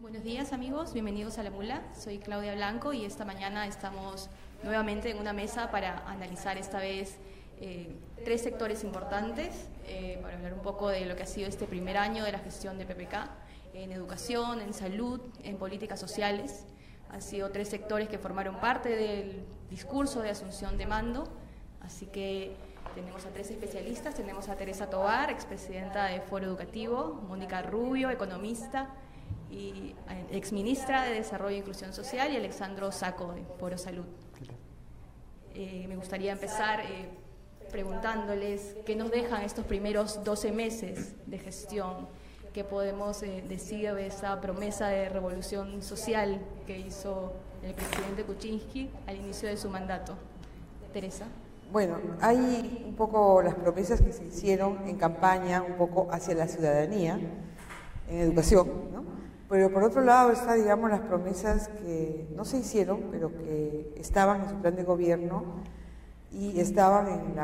Buenos días amigos, bienvenidos a La Mula. Soy Claudia Blanco y esta mañana estamos nuevamente en una mesa para analizar esta vez tres sectores importantes, para hablar un poco de lo que ha sido este primer año de la gestión de PPK, en educación, en salud, en políticas sociales. Han sido tres sectores que formaron parte del discurso de asunción de mando, así que tenemos a tres especialistas. Tenemos a Teresa Tovar, expresidenta de Foro Educativo, Mónica Rubio, economista y exministra de Desarrollo e Inclusión Social, y Alexandro Saco, de Foro Salud. Me gustaría empezar preguntándoles qué nos dejan estos primeros 12 meses de gestión, qué podemos decir de esa promesa de revolución social que hizo el presidente Kuczynski al inicio de su mandato. Teresa. Bueno, hay un poco las promesas que se hicieron en campaña, un poco hacia la ciudadanía, en educación, ¿no? Pero por otro lado está, digamos, las promesas que no se hicieron, pero que estaban en su plan de gobierno y estaban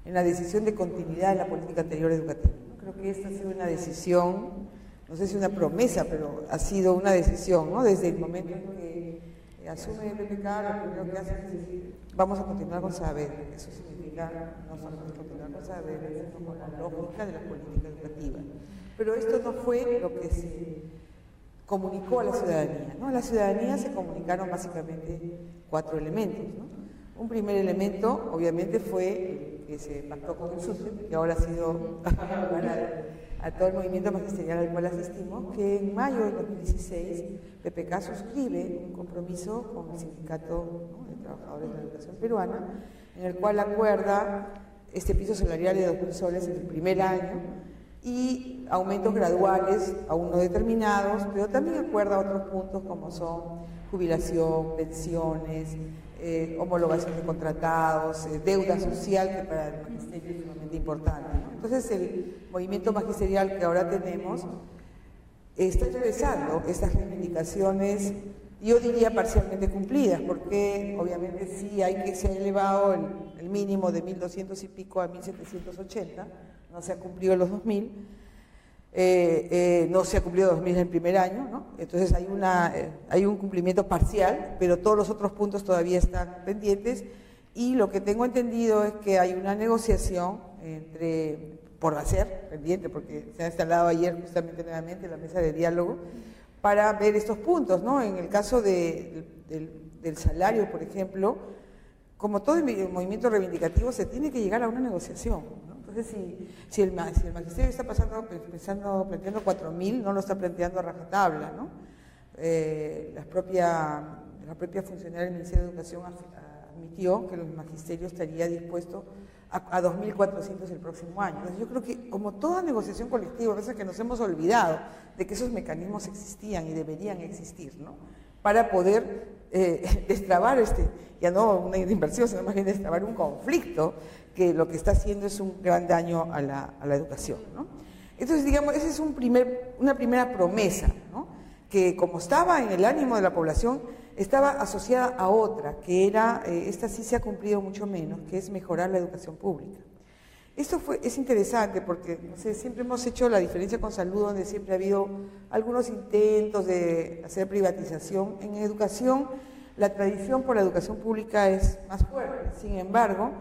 en la decisión de continuidad de la política anterior educativa. Creo que esta ha sido una decisión, no sé si una promesa, pero ha sido una decisión, ¿no? Desde el momento en que asume el PPK, lo primero que hace es decir, vamos a continuar con saber. Eso significa no solamente continuar con saber, sino con la lógica de la política educativa. Pero esto no fue lo que se comunicó a la ciudadanía, ¿no? A la ciudadanía se comunicaron básicamente 4 elementos, ¿no? Un primer elemento, obviamente, fue el que se pactó con el SUTEP, que ahora ha sido a todo el movimiento magisterial al cual asistimos, que en mayo de 2016 PPK suscribe un compromiso con el Sindicato, ¿no?, de Trabajadores de la Educación Peruana, en el cual acuerda este piso salarial de 2.000 soles en el primer año y aumentos graduales aún no determinados, pero también acuerda otros puntos como son jubilación, pensiones, homologación de contratados, deuda social, que para el magisterio es sumamente importante, ¿no? Entonces el movimiento magisterial que ahora tenemos está expresando estas reivindicaciones, yo diría parcialmente cumplidas, porque obviamente sí hay que se ha elevado el mínimo de 1.200 y pico a 1.780, no se ha cumplido los 2.000, no se ha cumplido 2.000 en el primer año, ¿no? Entonces hay un cumplimiento parcial, pero todos los otros puntos todavía están pendientes, y lo que tengo entendido es que hay una negociación por hacer, pendiente, porque se ha instalado ayer justamente nuevamente la mesa de diálogo, para ver estos puntos, ¿no? En el caso del salario, por ejemplo, como todo el movimiento reivindicativo, se tiene que llegar a una negociación, ¿no? Entonces, si el magisterio está planteando 4.000, no lo está planteando a rajatabla, ¿no? La propia funcionaria del Ministerio de Educación admitió que el magisterio estaría dispuesto a 2.400 el próximo año. Entonces, yo creo que, como toda negociación colectiva, a veces que nos hemos olvidado de que esos mecanismos existían y deberían existir, ¿no?, para poder destrabar ya no una inversión, sino más bien destrabar un conflicto que lo que está haciendo es un gran daño a la educación, ¿no? Entonces, digamos, esa es una primera promesa, ¿no?, que como estaba en el ánimo de la población, estaba asociada a otra, que era, esta sí se ha cumplido mucho menos, que es mejorar la educación pública. Esto es interesante porque, no sé, siempre hemos hecho la diferencia con salud, donde siempre ha habido algunos intentos de hacer privatización. En educación, la tradición por la educación pública es más fuerte. Sin embargo,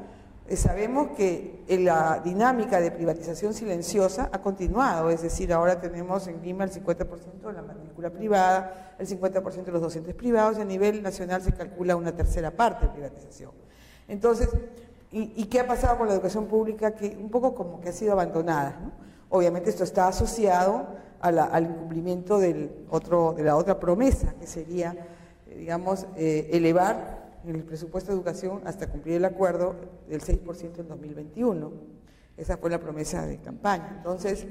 sabemos que la dinámica de privatización silenciosa ha continuado, es decir, ahora tenemos en Lima el 50% de la matrícula privada, el 50% de los docentes privados, y a nivel nacional se calcula una tercera parte de privatización. Entonces, ¿y qué ha pasado con la educación pública? Que un poco como que ha sido abandonada, ¿no? Obviamente esto está asociado al incumplimiento de la otra promesa, que sería, digamos, elevar el presupuesto de educación hasta cumplir el acuerdo del 6% en 2021. Esa fue la promesa de campaña. Entonces,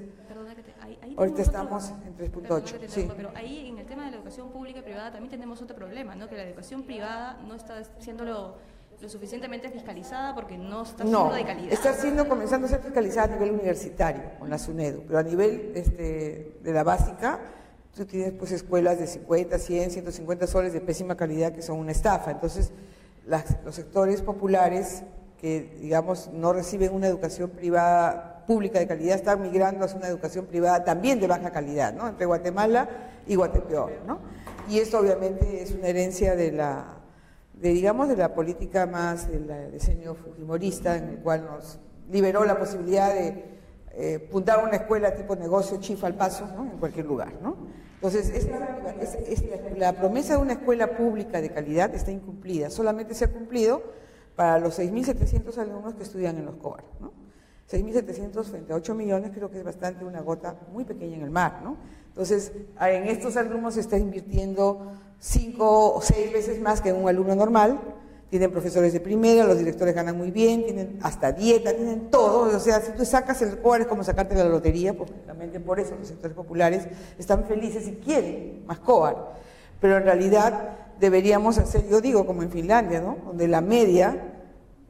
ahorita estamos en 3.8. Sí. Pero ahí, en el tema de la educación pública y privada, también tenemos otro problema, ¿no? Que la educación privada no está siendo lo suficientemente fiscalizada, porque no está siendo de calidad. Está comenzando a ser fiscalizada a nivel universitario, con la SUNEDU, pero a nivel de la básica, tú tienes pues escuelas de 50, 100, 150 soles de pésima calidad que son una estafa. Entonces, los sectores populares que, digamos, no reciben una educación privada pública de calidad está migrando hacia una educación privada también de baja calidad, ¿no? Entre Guatemala y Guatepeor, ¿no? Y esto obviamente es una herencia digamos, de la política más del diseño fujimorista, en el cual nos liberó la posibilidad de fundar una escuela tipo negocio chifa al paso, ¿no? En cualquier lugar, ¿no? Entonces, la promesa de una escuela pública de calidad está incumplida, solamente se ha cumplido para los 6.700 alumnos que estudian en los COAR, ¿no? 6.700 frente a 8 millones creo que es bastante una gota muy pequeña en el mar, ¿no? Entonces, en estos alumnos se está invirtiendo 5 o 6 veces más que en un alumno normal, tienen profesores de primera, los directores ganan muy bien, tienen hasta dieta, tienen todo, o sea, si tú sacas el COAR es como sacarte la lotería, porque realmente por eso los sectores populares están felices y quieren más COAR, pero en realidad deberíamos hacer, yo digo como en Finlandia, ¿no? Donde la media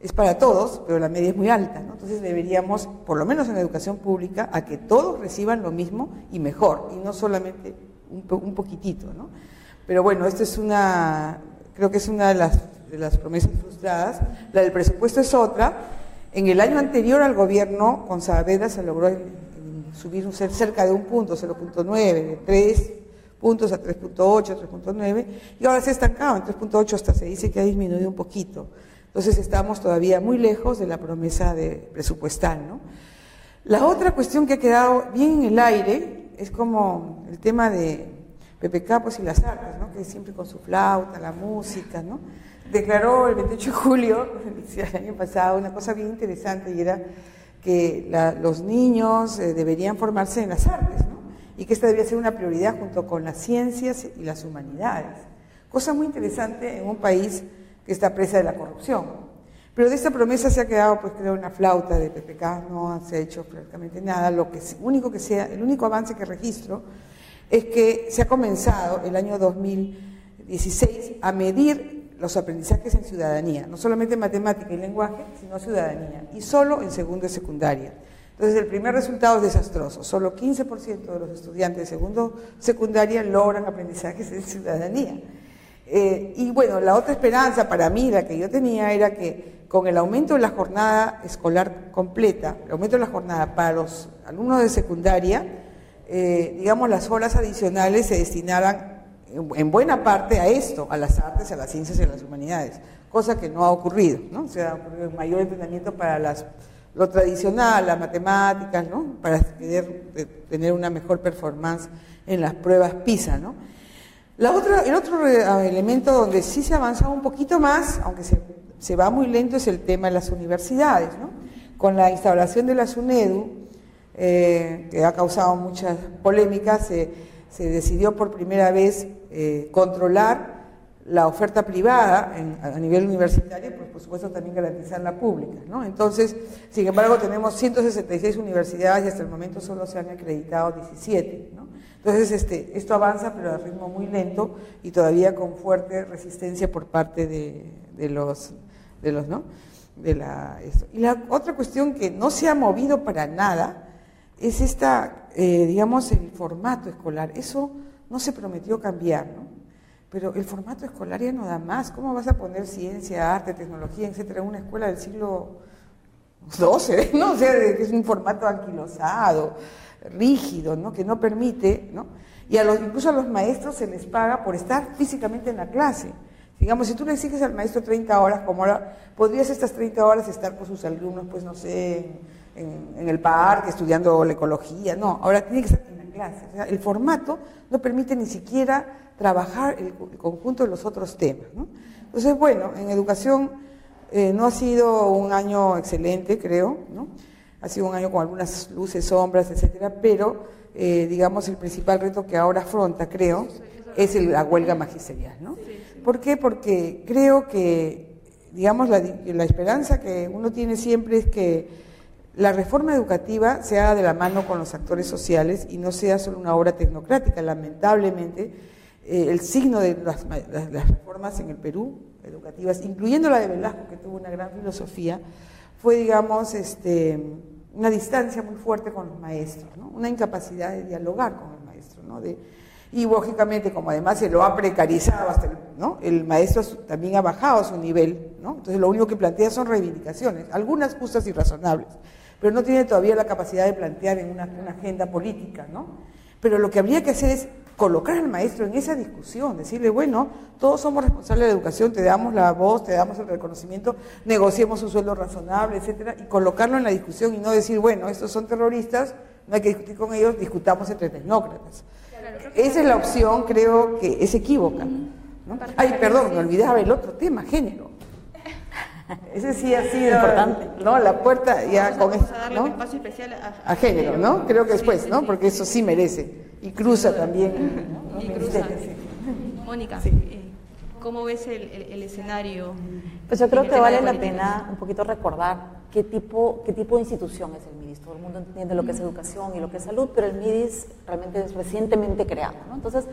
es para todos, pero la media es muy alta, ¿no? Entonces deberíamos, por lo menos en la educación pública, a que todos reciban lo mismo y mejor, y no solamente un poquitito, ¿no? Pero bueno, esto es creo que es una de las promesas frustradas. La del presupuesto es otra. En el año anterior al gobierno, con Saavedra se logró subir cerca de un punto, 0.9, de 3 puntos a 3.8, 3.9, y ahora se ha estancado en 3.8, hasta se dice que ha disminuido un poquito. Entonces estamos todavía muy lejos de la promesa presupuestal, ¿no? La otra cuestión que ha quedado bien en el aire es como el tema de Pepe Capos y las artes, ¿no? Que siempre con su flauta, la música, ¿no? Declaró el 28 de julio del año pasado una cosa bien interesante, y era que los niños deberían formarse en las artes, ¿no? Y que esta debía ser una prioridad junto con las ciencias y las humanidades. Cosa muy interesante en un país que está presa de la corrupción. Pero de esta promesa se ha quedado, pues creo, una flauta de PPK, no se ha hecho prácticamente nada. El único avance que registro es que se ha comenzado el año 2016 a medir los aprendizajes en ciudadanía, no solamente en matemática y lenguaje, sino ciudadanía, y solo en segundo y secundaria. Entonces el primer resultado es desastroso, solo 15% de los estudiantes de segundo secundaria logran aprendizajes en ciudadanía. Y bueno, la otra esperanza para mí, la que yo tenía, era que con el aumento de la jornada escolar completa, el aumento de la jornada para los alumnos de secundaria, digamos, las horas adicionales se destinaran en buena parte a esto, a las artes, a las ciencias y a las humanidades, cosa que no ha ocurrido, ¿no? O sea, ha ocurrido un mayor entrenamiento para lo tradicional, las matemáticas, ¿no? Para tener una mejor performance en las pruebas PISA, ¿no? El otro elemento donde sí se ha avanzado un poquito más, aunque se va muy lento, es el tema de las universidades, ¿no? Con la instauración de la SUNEDU, que ha causado muchas polémicas, se decidió por primera vez controlar la oferta privada a nivel universitario, pues por supuesto también garantizar la pública, ¿no? Entonces, sin embargo, tenemos 166 universidades y hasta el momento solo se han acreditado 17, ¿no? Entonces, esto avanza, pero a ritmo muy lento y todavía con fuerte resistencia por parte de los, ¿no? Y la otra cuestión que no se ha movido para nada es digamos, el formato escolar. Eso no se prometió cambiar, ¿no? Pero el formato escolar ya no da más. ¿Cómo vas a poner ciencia, arte, tecnología, etcétera, en una escuela del siglo XII, ¿no? O sea, que es un formato anquilosado, rígido, ¿no? Que no permite, ¿no? Y incluso a los maestros se les paga por estar físicamente en la clase. Digamos, si tú le exiges al maestro 30 horas, como ahora, podrías estas 30 horas estar con sus alumnos, pues no sé, en el parque, estudiando la ecología. No, ahora tiene que estar en la clase. O sea, el formato no permite ni siquiera trabajar el conjunto de los otros temas, ¿no? Entonces, bueno, en educación no ha sido un año excelente, creo, ¿no? Ha sido un año con algunas luces, sombras, etcétera, pero digamos el principal reto que ahora afronta, creo, es la huelga magisterial, ¿no? ¿Por qué? Porque creo que, digamos, la esperanza que uno tiene siempre es que la reforma educativa se haga de la mano con los actores sociales y no sea solo una obra tecnocrática. Lamentablemente, el signo de las reformas en el Perú, educativas, incluyendo la de Velasco, que tuvo una gran filosofía, fue, digamos, una distancia muy fuerte con los maestros, ¿no? Una incapacidad de dialogar con los maestros, ¿no? Y lógicamente, como además se lo ha precarizado hasta ¿no? El maestro también ha bajado su nivel, ¿no? Entonces lo único que plantea son reivindicaciones, algunas justas y razonables, pero no tiene todavía la capacidad de plantear en una agenda política, ¿no? Pero lo que habría que hacer es colocar al maestro en esa discusión, decirle, bueno, todos somos responsables de la educación, te damos la voz, te damos el reconocimiento, negociemos un sueldo razonable, etcétera, y colocarlo en la discusión y no decir, bueno, estos son terroristas, no hay que discutir con ellos, discutamos entre tecnócratas. Esa es la opción, creo que es equívoca, ¿no? Ay, perdón, me olvidaba el otro tema, género. Ese sí ha sido importante, ¿no? La puerta ya con Vamos a darle ¿no? un espacio especial a género, ¿no? Creo que después, sí, ¿no? sí. Porque eso sí merece y cruza también, ¿no? Y cruza. Sí. Mónica, ¿cómo ves el escenario? Pues yo creo en el que tema vale de la políticas? pena un poquito recordar qué tipo de institución es el MIDIS. Todo el mundo entiende lo que es educación y lo que es salud, pero el MIDIS realmente es recientemente creado, ¿no? Entonces,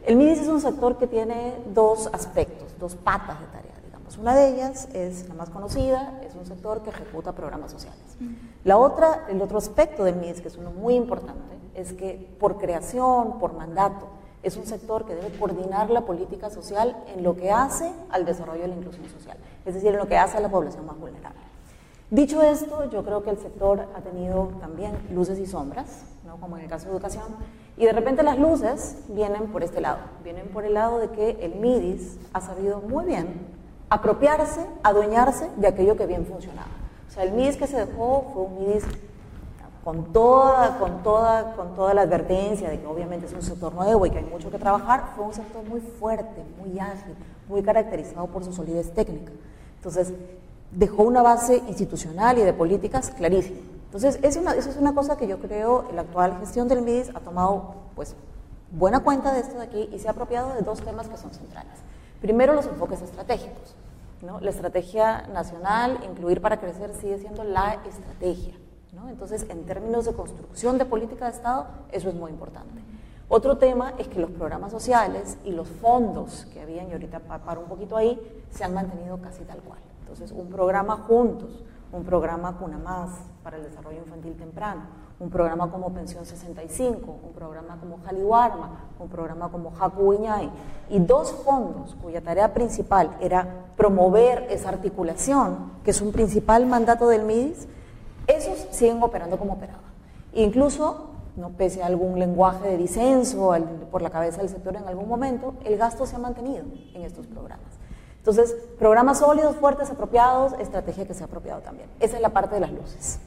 el MIDIS es un sector que tiene dos aspectos, dos patas de tarea, digamos. Una de ellas es la más conocida, es un sector que ejecuta programas sociales. La otra, el otro aspecto del MIDIS, que es uno muy importante, es que por creación, por mandato, es un sector que debe coordinar la política social en lo que hace al desarrollo de la inclusión social, es decir, en lo que hace a la población más vulnerable. Dicho esto, yo creo que el sector ha tenido también luces y sombras, ¿no? Como en el caso de educación, y de repente las luces vienen por este lado, vienen por el lado de que el MIDIS ha sabido muy bien apropiarse, adueñarse de aquello que bien funcionaba. O sea, el MIDIS que se dejó fue un MIDIS con toda la advertencia de que obviamente es un sector nuevo y que hay mucho que trabajar, fue un sector muy fuerte, muy ágil, muy caracterizado por su solidez técnica. Entonces, dejó una base institucional y de políticas clarísima. Entonces, eso es una cosa que yo creo la actual gestión del MIDIS ha tomado pues buena cuenta de esto de aquí y se ha apropiado de dos temas que son centrales. Primero, los enfoques estratégicos, ¿no? La estrategia nacional, incluir para crecer, sigue siendo la estrategia, ¿no? Entonces, en términos de construcción de política de Estado, eso es muy importante. Otro tema es que los programas sociales y los fondos que habían, y ahorita paro un poquito ahí, se han mantenido casi tal cual. Entonces, un programa Juntos, un programa Cuna Más para el desarrollo infantil temprano, un programa como Pensión 65, un programa como Jaliwarma, un programa como Jacu Iñay, y dos fondos cuya tarea principal era promover esa articulación, que es un principal mandato del MIDIS, esos siguen operando como operaban. Incluso, no pese a algún lenguaje de disenso por la cabeza del sector en algún momento, el gasto se ha mantenido en estos programas. Entonces, programas sólidos, fuertes, apropiados, estrategia que se ha apropiado también. Esa es la parte de las luces.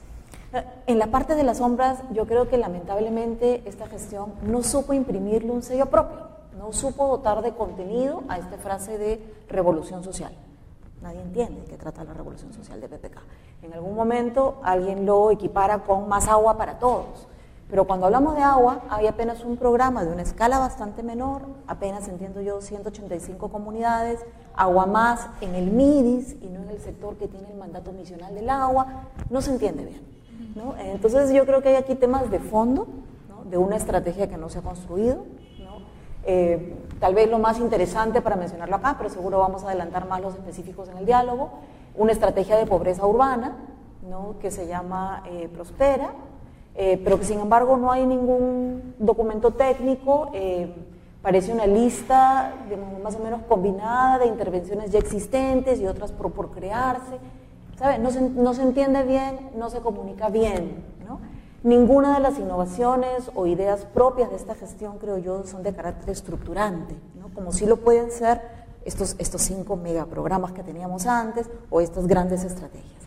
En la parte de las sombras, yo creo que lamentablemente esta gestión no supo imprimirle un sello propio, no supo dotar de contenido a esta frase de revolución social. Nadie entiende de qué trata la revolución social de PPK. En algún momento alguien lo equipara con más agua para todos, pero cuando hablamos de agua hay apenas un programa de una escala bastante menor, apenas entiendo yo 185 comunidades, agua más en el MIDIS y no en el sector que tiene el mandato misional del agua, no se entiende bien, ¿no? Entonces yo creo que hay aquí temas de fondo, ¿no? De una estrategia que no se ha construido, ¿no? Tal vez lo más interesante para mencionarlo acá, pero seguro vamos a adelantar más los específicos en el diálogo, una estrategia de pobreza urbana, ¿no? Que se llama Prospera, pero que sin embargo no hay ningún documento técnico, parece una lista más o menos combinada de intervenciones ya existentes y otras por crearse, ¿sabe? No se entiende bien, no se comunica bien, ¿no? Ninguna de las innovaciones o ideas propias de esta gestión, creo yo, son de carácter estructurante, ¿no? Como sí lo pueden ser estos 5 megaprogramas que teníamos antes o estas grandes estrategias.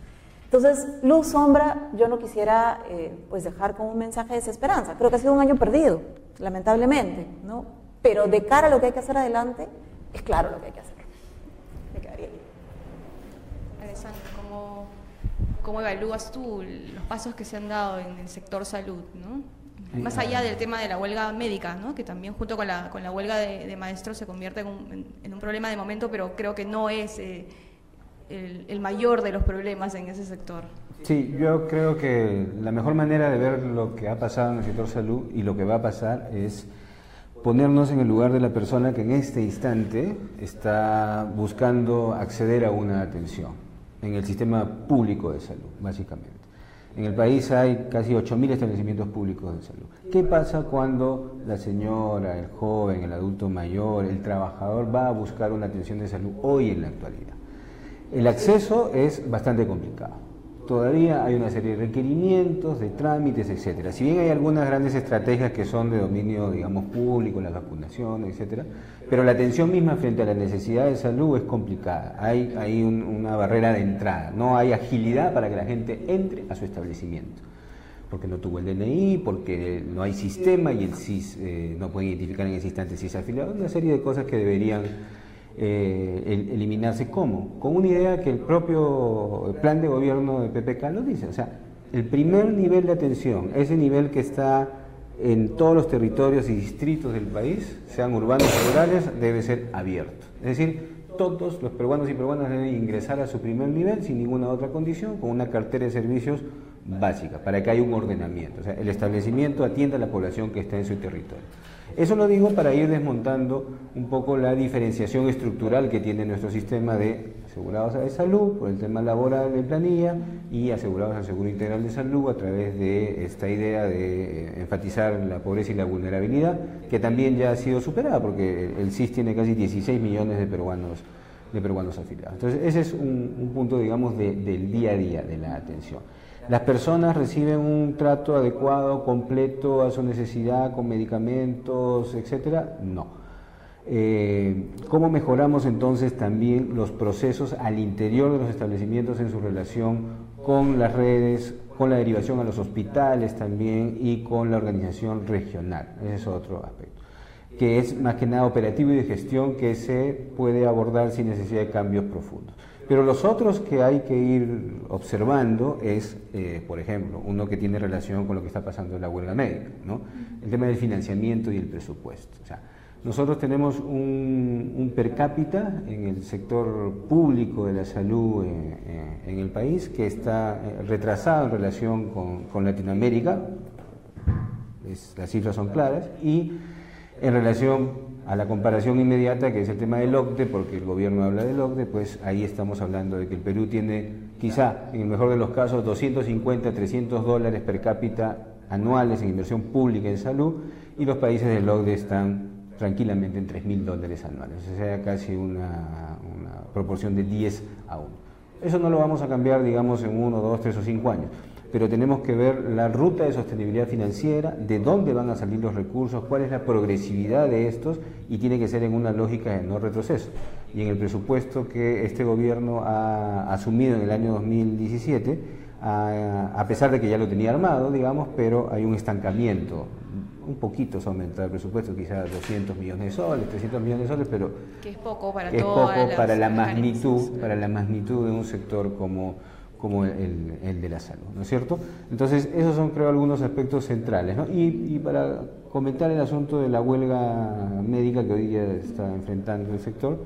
Entonces, luz, sombra, yo no quisiera pues dejar como un mensaje de desesperanza. Creo que ha sido un año perdido, lamentablemente, ¿no? Pero de cara a lo que hay que hacer adelante, es claro lo que hay que hacer. Me quedaría ahí. Alessandra, ¿cómo evalúas tú los pasos que se han dado en el sector salud, ¿no? Más allá del tema de la huelga médica, ¿no? Que también junto con la huelga de maestros se convierte en un problema de momento, pero creo que no es el mayor de los problemas en ese sector. Sí, yo creo que la mejor manera de ver lo que ha pasado en el sector salud y lo que va a pasar es ponernos en el lugar de la persona que en este instante está buscando acceder a una atención en el sistema público de salud, básicamente. En el país hay casi 8.000 establecimientos públicos de salud. ¿Qué pasa cuando la señora, el joven, el adulto mayor, el trabajador va a buscar una atención de salud hoy en la actualidad? El acceso es bastante complicado. todavía hay una serie de requerimientos, de trámites, etcétera. Si bien hay algunas grandes estrategias que son de dominio, digamos, público, la vacunación, etcétera, pero la atención misma frente a la necesidad de salud es complicada. Hay una barrera de entrada, no hay agilidad para que la gente entre a su establecimiento, porque no tuvo el DNI, porque no hay sistema y el SIS no puede identificar en ese instante si es afiliado, una serie de cosas que deberían eliminarse. ¿Cómo? Con una idea que el propio plan de gobierno de PPK lo dice, o sea, el primer nivel de atención, ese nivel que está en todos los territorios y distritos del país, sean urbanos o rurales, debe ser abierto. Es decir, todos los peruanos y peruanas deben ingresar a su primer nivel sin ninguna otra condición, con una cartera de servicios básica, para que haya un ordenamiento, o sea, el establecimiento atienda a la población que está en su territorio. Eso lo digo para ir desmontando un poco la diferenciación estructural que tiene nuestro sistema de asegurados de salud, por el tema laboral de planilla, y asegurados al seguro integral de salud a través de esta idea de enfatizar la pobreza y la vulnerabilidad, que también ya ha sido superada, porque el SIS tiene casi 16 millones de peruanos afiliados. Entonces, ese es un punto, digamos, del día a día de la atención. ¿Las personas reciben un trato adecuado, completo a su necesidad, con medicamentos, etcétera? No. ¿Cómo mejoramos entonces también los procesos al interior de los establecimientos en su relación con las redes, con la derivación a los hospitales también y con la organización regional? Ese es otro aspecto, que es más que nada operativo y de gestión, que se puede abordar sin necesidad de cambios profundos. Pero los otros que hay que ir observando es, por ejemplo, uno que tiene relación con lo que está pasando en la huelga médica, ¿no? El tema del financiamiento y el presupuesto. O sea, nosotros tenemos un per cápita en el sector público de la salud en el país que está retrasado en relación con Latinoamérica, las cifras son claras, y en relación a la comparación inmediata, que es el tema del OCDE, porque el gobierno habla del OCDE, pues ahí estamos hablando de que el Perú tiene, quizá, en el mejor de los casos, 250, 300 dólares per cápita anuales en inversión pública en salud, y los países del OCDE están tranquilamente en 3.000 dólares anuales, o sea, casi una proporción de 10 a 1. Eso no lo vamos a cambiar, digamos, en 1, 2, 3 o 5 años, pero tenemos que ver la ruta de sostenibilidad financiera, de dónde van a salir los recursos, cuál es la progresividad de estos, y tiene que ser en una lógica de no retroceso. Y en el presupuesto que este gobierno ha asumido en el año 2017, a pesar de que ya lo tenía armado, digamos, pero hay un estancamiento. Un poquito se aumenta el presupuesto, quizás 200 millones de soles, 300 millones de soles, pero que es poco para la magnitud de un sector como el de la salud, ¿no es cierto? Entonces, esos son, creo, algunos aspectos centrales, ¿no? Y para comentar el asunto de la huelga médica que hoy día está enfrentando el sector,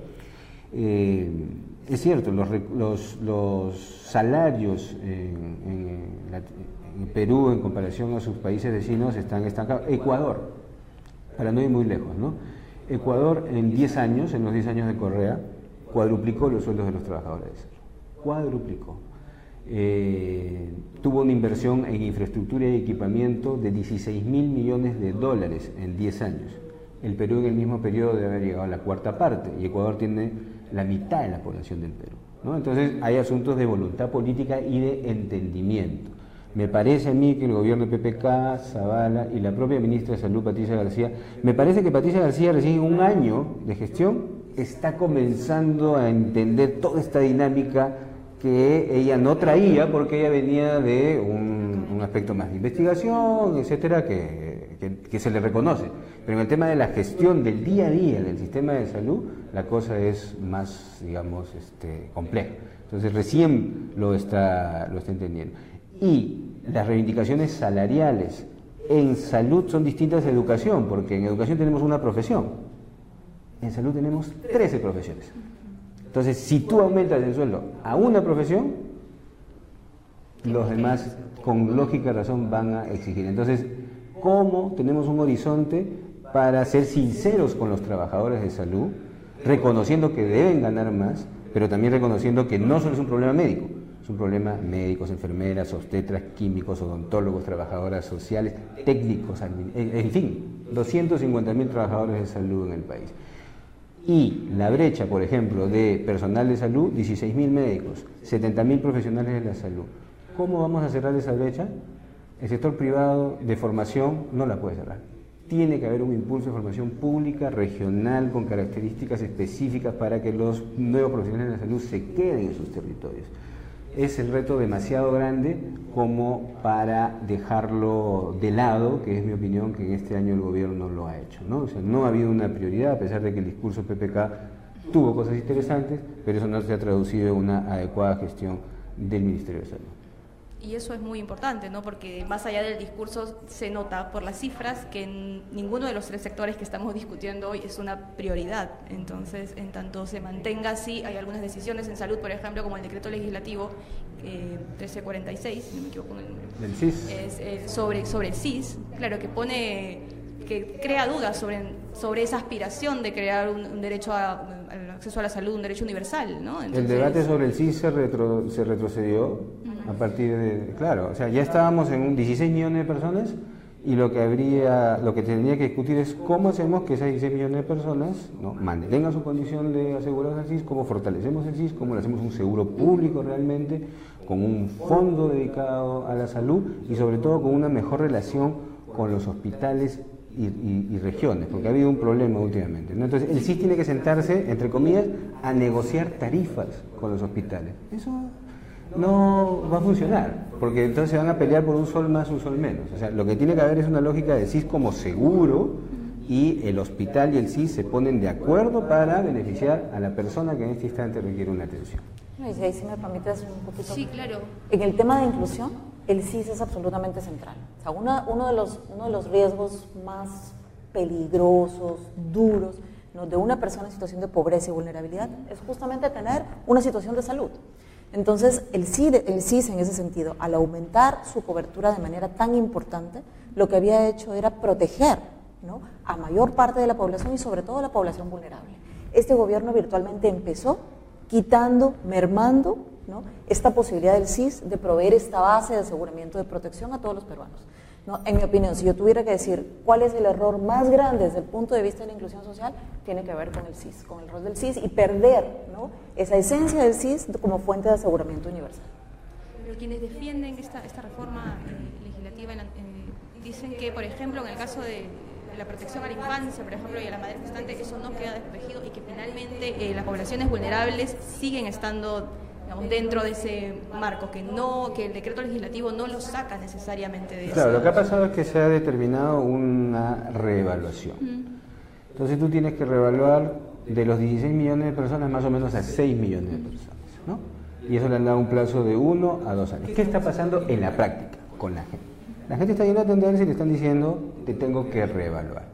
es cierto, los salarios en Perú en comparación a sus países vecinos están estancados. Ecuador, para no ir muy lejos, ¿no? Ecuador en 10 años, en los 10 años de Correa, cuadruplicó los sueldos de los trabajadores de salud, cuadruplicó. Tuvo una inversión en infraestructura y equipamiento de 16.000 millones de dólares en 10 años. El Perú en el mismo periodo debe haber llegado a la cuarta parte, y Ecuador tiene la mitad de la población del Perú, ¿no? Entonces hay asuntos de voluntad política y de entendimiento. Me parece a mí que el gobierno de PPK, Zavala y la propia ministra de Salud, Patricia García, me parece que Patricia García recién en un año de gestión está comenzando a entender toda esta dinámica que ella no traía, porque ella venía de un aspecto más de investigación, etcétera, que se le reconoce. Pero en el tema de la gestión del día a día del sistema de salud, la cosa es más, digamos, compleja. Entonces recién lo está entendiendo. Y las reivindicaciones salariales en salud son distintas a educación, porque en educación tenemos una profesión, en salud tenemos 13 profesiones. Entonces, si tú aumentas el sueldo a una profesión, los demás, con lógica y razón, van a exigir. Entonces, ¿cómo tenemos un horizonte para ser sinceros con los trabajadores de salud, reconociendo que deben ganar más, pero también reconociendo que no solo es un problema médico, es un problema médicos, enfermeras, obstetras, químicos, odontólogos, trabajadoras sociales, técnicos, en fin, 250.000 trabajadores de salud en el país. Y la brecha, por ejemplo, de personal de salud, 16.000 médicos, 70.000 profesionales de la salud. ¿cómo vamos a cerrar esa brecha? El sector privado de formación no la puede cerrar. Tiene que haber un impulso de formación pública, regional, con características específicas para que los nuevos profesionales de la salud se queden en sus territorios. Es el reto demasiado grande como para dejarlo de lado, que es mi opinión, que en este año el gobierno lo ha hecho, ¿no? O sea, no ha habido una prioridad, a pesar de que el discurso PPK tuvo cosas interesantes, pero eso no se ha traducido en una adecuada gestión del Ministerio de Salud. Y eso es muy importante, ¿no? Porque más allá del discurso se nota por las cifras que ninguno de los tres sectores que estamos discutiendo hoy es una prioridad. Entonces, en tanto se mantenga así, hay algunas decisiones en salud, por ejemplo, como el decreto legislativo 1346, si no me equivoco en el número, del CIS. Es, sobre el CIS, claro, que crea dudas sobre esa aspiración de crear un derecho al acceso a la salud, un derecho universal, ¿no? Entonces, el debate sobre el CIS se retrocedió a partir de, claro, o sea, ya estábamos en 16 millones de personas y lo que tendría que discutir es cómo hacemos que esas 16 millones de personas, ¿no?, mantengan su condición de asegurados al CIS, cómo fortalecemos el CIS, cómo le hacemos un seguro público realmente, con un fondo dedicado a la salud y sobre todo con una mejor relación con los hospitales y regiones, porque ha habido un problema últimamente, ¿no? Entonces el CIS tiene que sentarse, entre comillas, a negociar tarifas con los hospitales. Eso no va a funcionar, porque entonces se van a pelear por un sol más, un sol menos. O sea, lo que tiene que haber es una lógica de CIS como seguro y el hospital y el CIS se ponen de acuerdo para beneficiar a la persona que en este instante requiere una atención. Y ahí, si me permites un poquito. Sí, claro. En el tema de inclusión, el CIS es absolutamente central. O sea, uno de los riesgos más peligrosos, duros, ¿no?, de una persona en situación de pobreza y vulnerabilidad es justamente tener una situación de salud. Entonces, el CIS en ese sentido, al aumentar su cobertura de manera tan importante, lo que había hecho era proteger, ¿no?, a mayor parte de la población y sobre todo a la población vulnerable. Este gobierno virtualmente empezó quitando, mermando, ¿no?, esta posibilidad del CIS de proveer esta base de aseguramiento de protección a todos los peruanos, ¿no? En mi opinión, si yo tuviera que decir cuál es el error más grande desde el punto de vista de la inclusión social, tiene que ver con el CIS, con el rol del CIS y perder, ¿no?, esa esencia del CIS como fuente de aseguramiento universal. Pero quienes defienden esta reforma legislativa dicen que, por ejemplo, en el caso de la protección a la infancia, por ejemplo, y a la madre gestante, eso no queda desprotegido y que finalmente las poblaciones vulnerables siguen estando, digamos, dentro de ese marco, que el decreto legislativo no lo saca necesariamente de eso. Claro, lo que ha pasado es que se ha determinado una reevaluación. Entonces tú tienes que reevaluar de los 16 millones de personas más o menos a 6 millones de personas, ¿no? Y eso le han dado un plazo de 1 a 2 años. ¿Qué está pasando en la práctica con la gente? La gente está yendo a atenderse y le están diciendo, te tengo que reevaluar.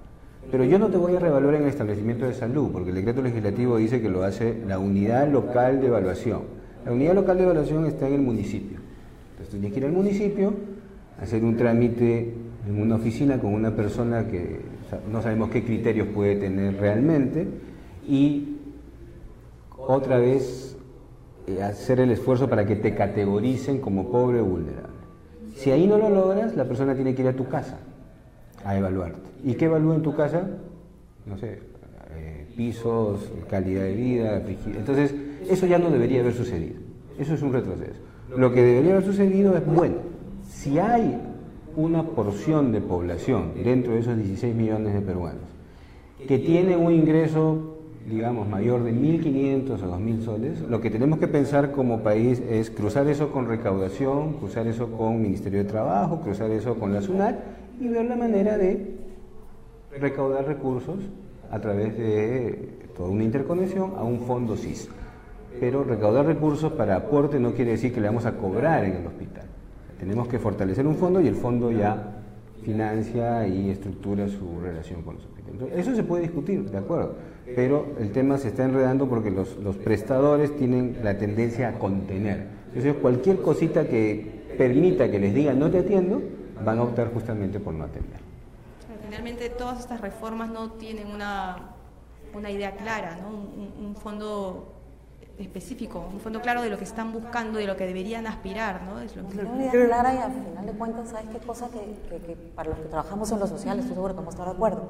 Pero yo no te voy a reevaluar en el establecimiento de salud, porque el decreto legislativo dice que lo hace la unidad local de evaluación. La unidad local de evaluación está en el municipio. Entonces tienes que ir al municipio, hacer un trámite en una oficina con una persona que no sabemos qué criterios puede tener realmente, y otra vez hacer el esfuerzo para que te categoricen como pobre o vulnerable. Si ahí no lo logras, la persona tiene que ir a tu casa a evaluarte. ¿Y qué evalúa en tu casa? No sé, pisos, calidad de vida, entonces eso ya no debería haber sucedido. Eso es un retroceso. Lo que debería haber sucedido es, bueno, si hay una porción de población dentro de esos 16 millones de peruanos que tiene un ingreso, digamos, mayor de 1.500 o 2.000 soles, lo que tenemos que pensar como país es cruzar eso con recaudación, cruzar eso con Ministerio de Trabajo, cruzar eso con la SUNAT y ver la manera de recaudar recursos a través de toda una interconexión a un fondo CIS. Pero recaudar recursos para aporte no quiere decir que le vamos a cobrar en el hospital. Tenemos que fortalecer un fondo y el fondo ya financia y estructura su relación con los hospitales. Entonces, eso se puede discutir, de acuerdo, pero el tema se está enredando porque los prestadores tienen la tendencia a contener. Entonces, cualquier cosita que permita que les digan no te atiendo, van a optar justamente por no atender. Finalmente, todas estas reformas no tienen una idea clara, ¿no? Un fondo específico, un fondo claro de lo que están buscando y de lo que deberían aspirar, ¿no? Es lo que... Una idea clara y al final de cuentas, ¿sabes qué cosa que para los que trabajamos en lo social, estoy seguro que vamos a estar de acuerdo?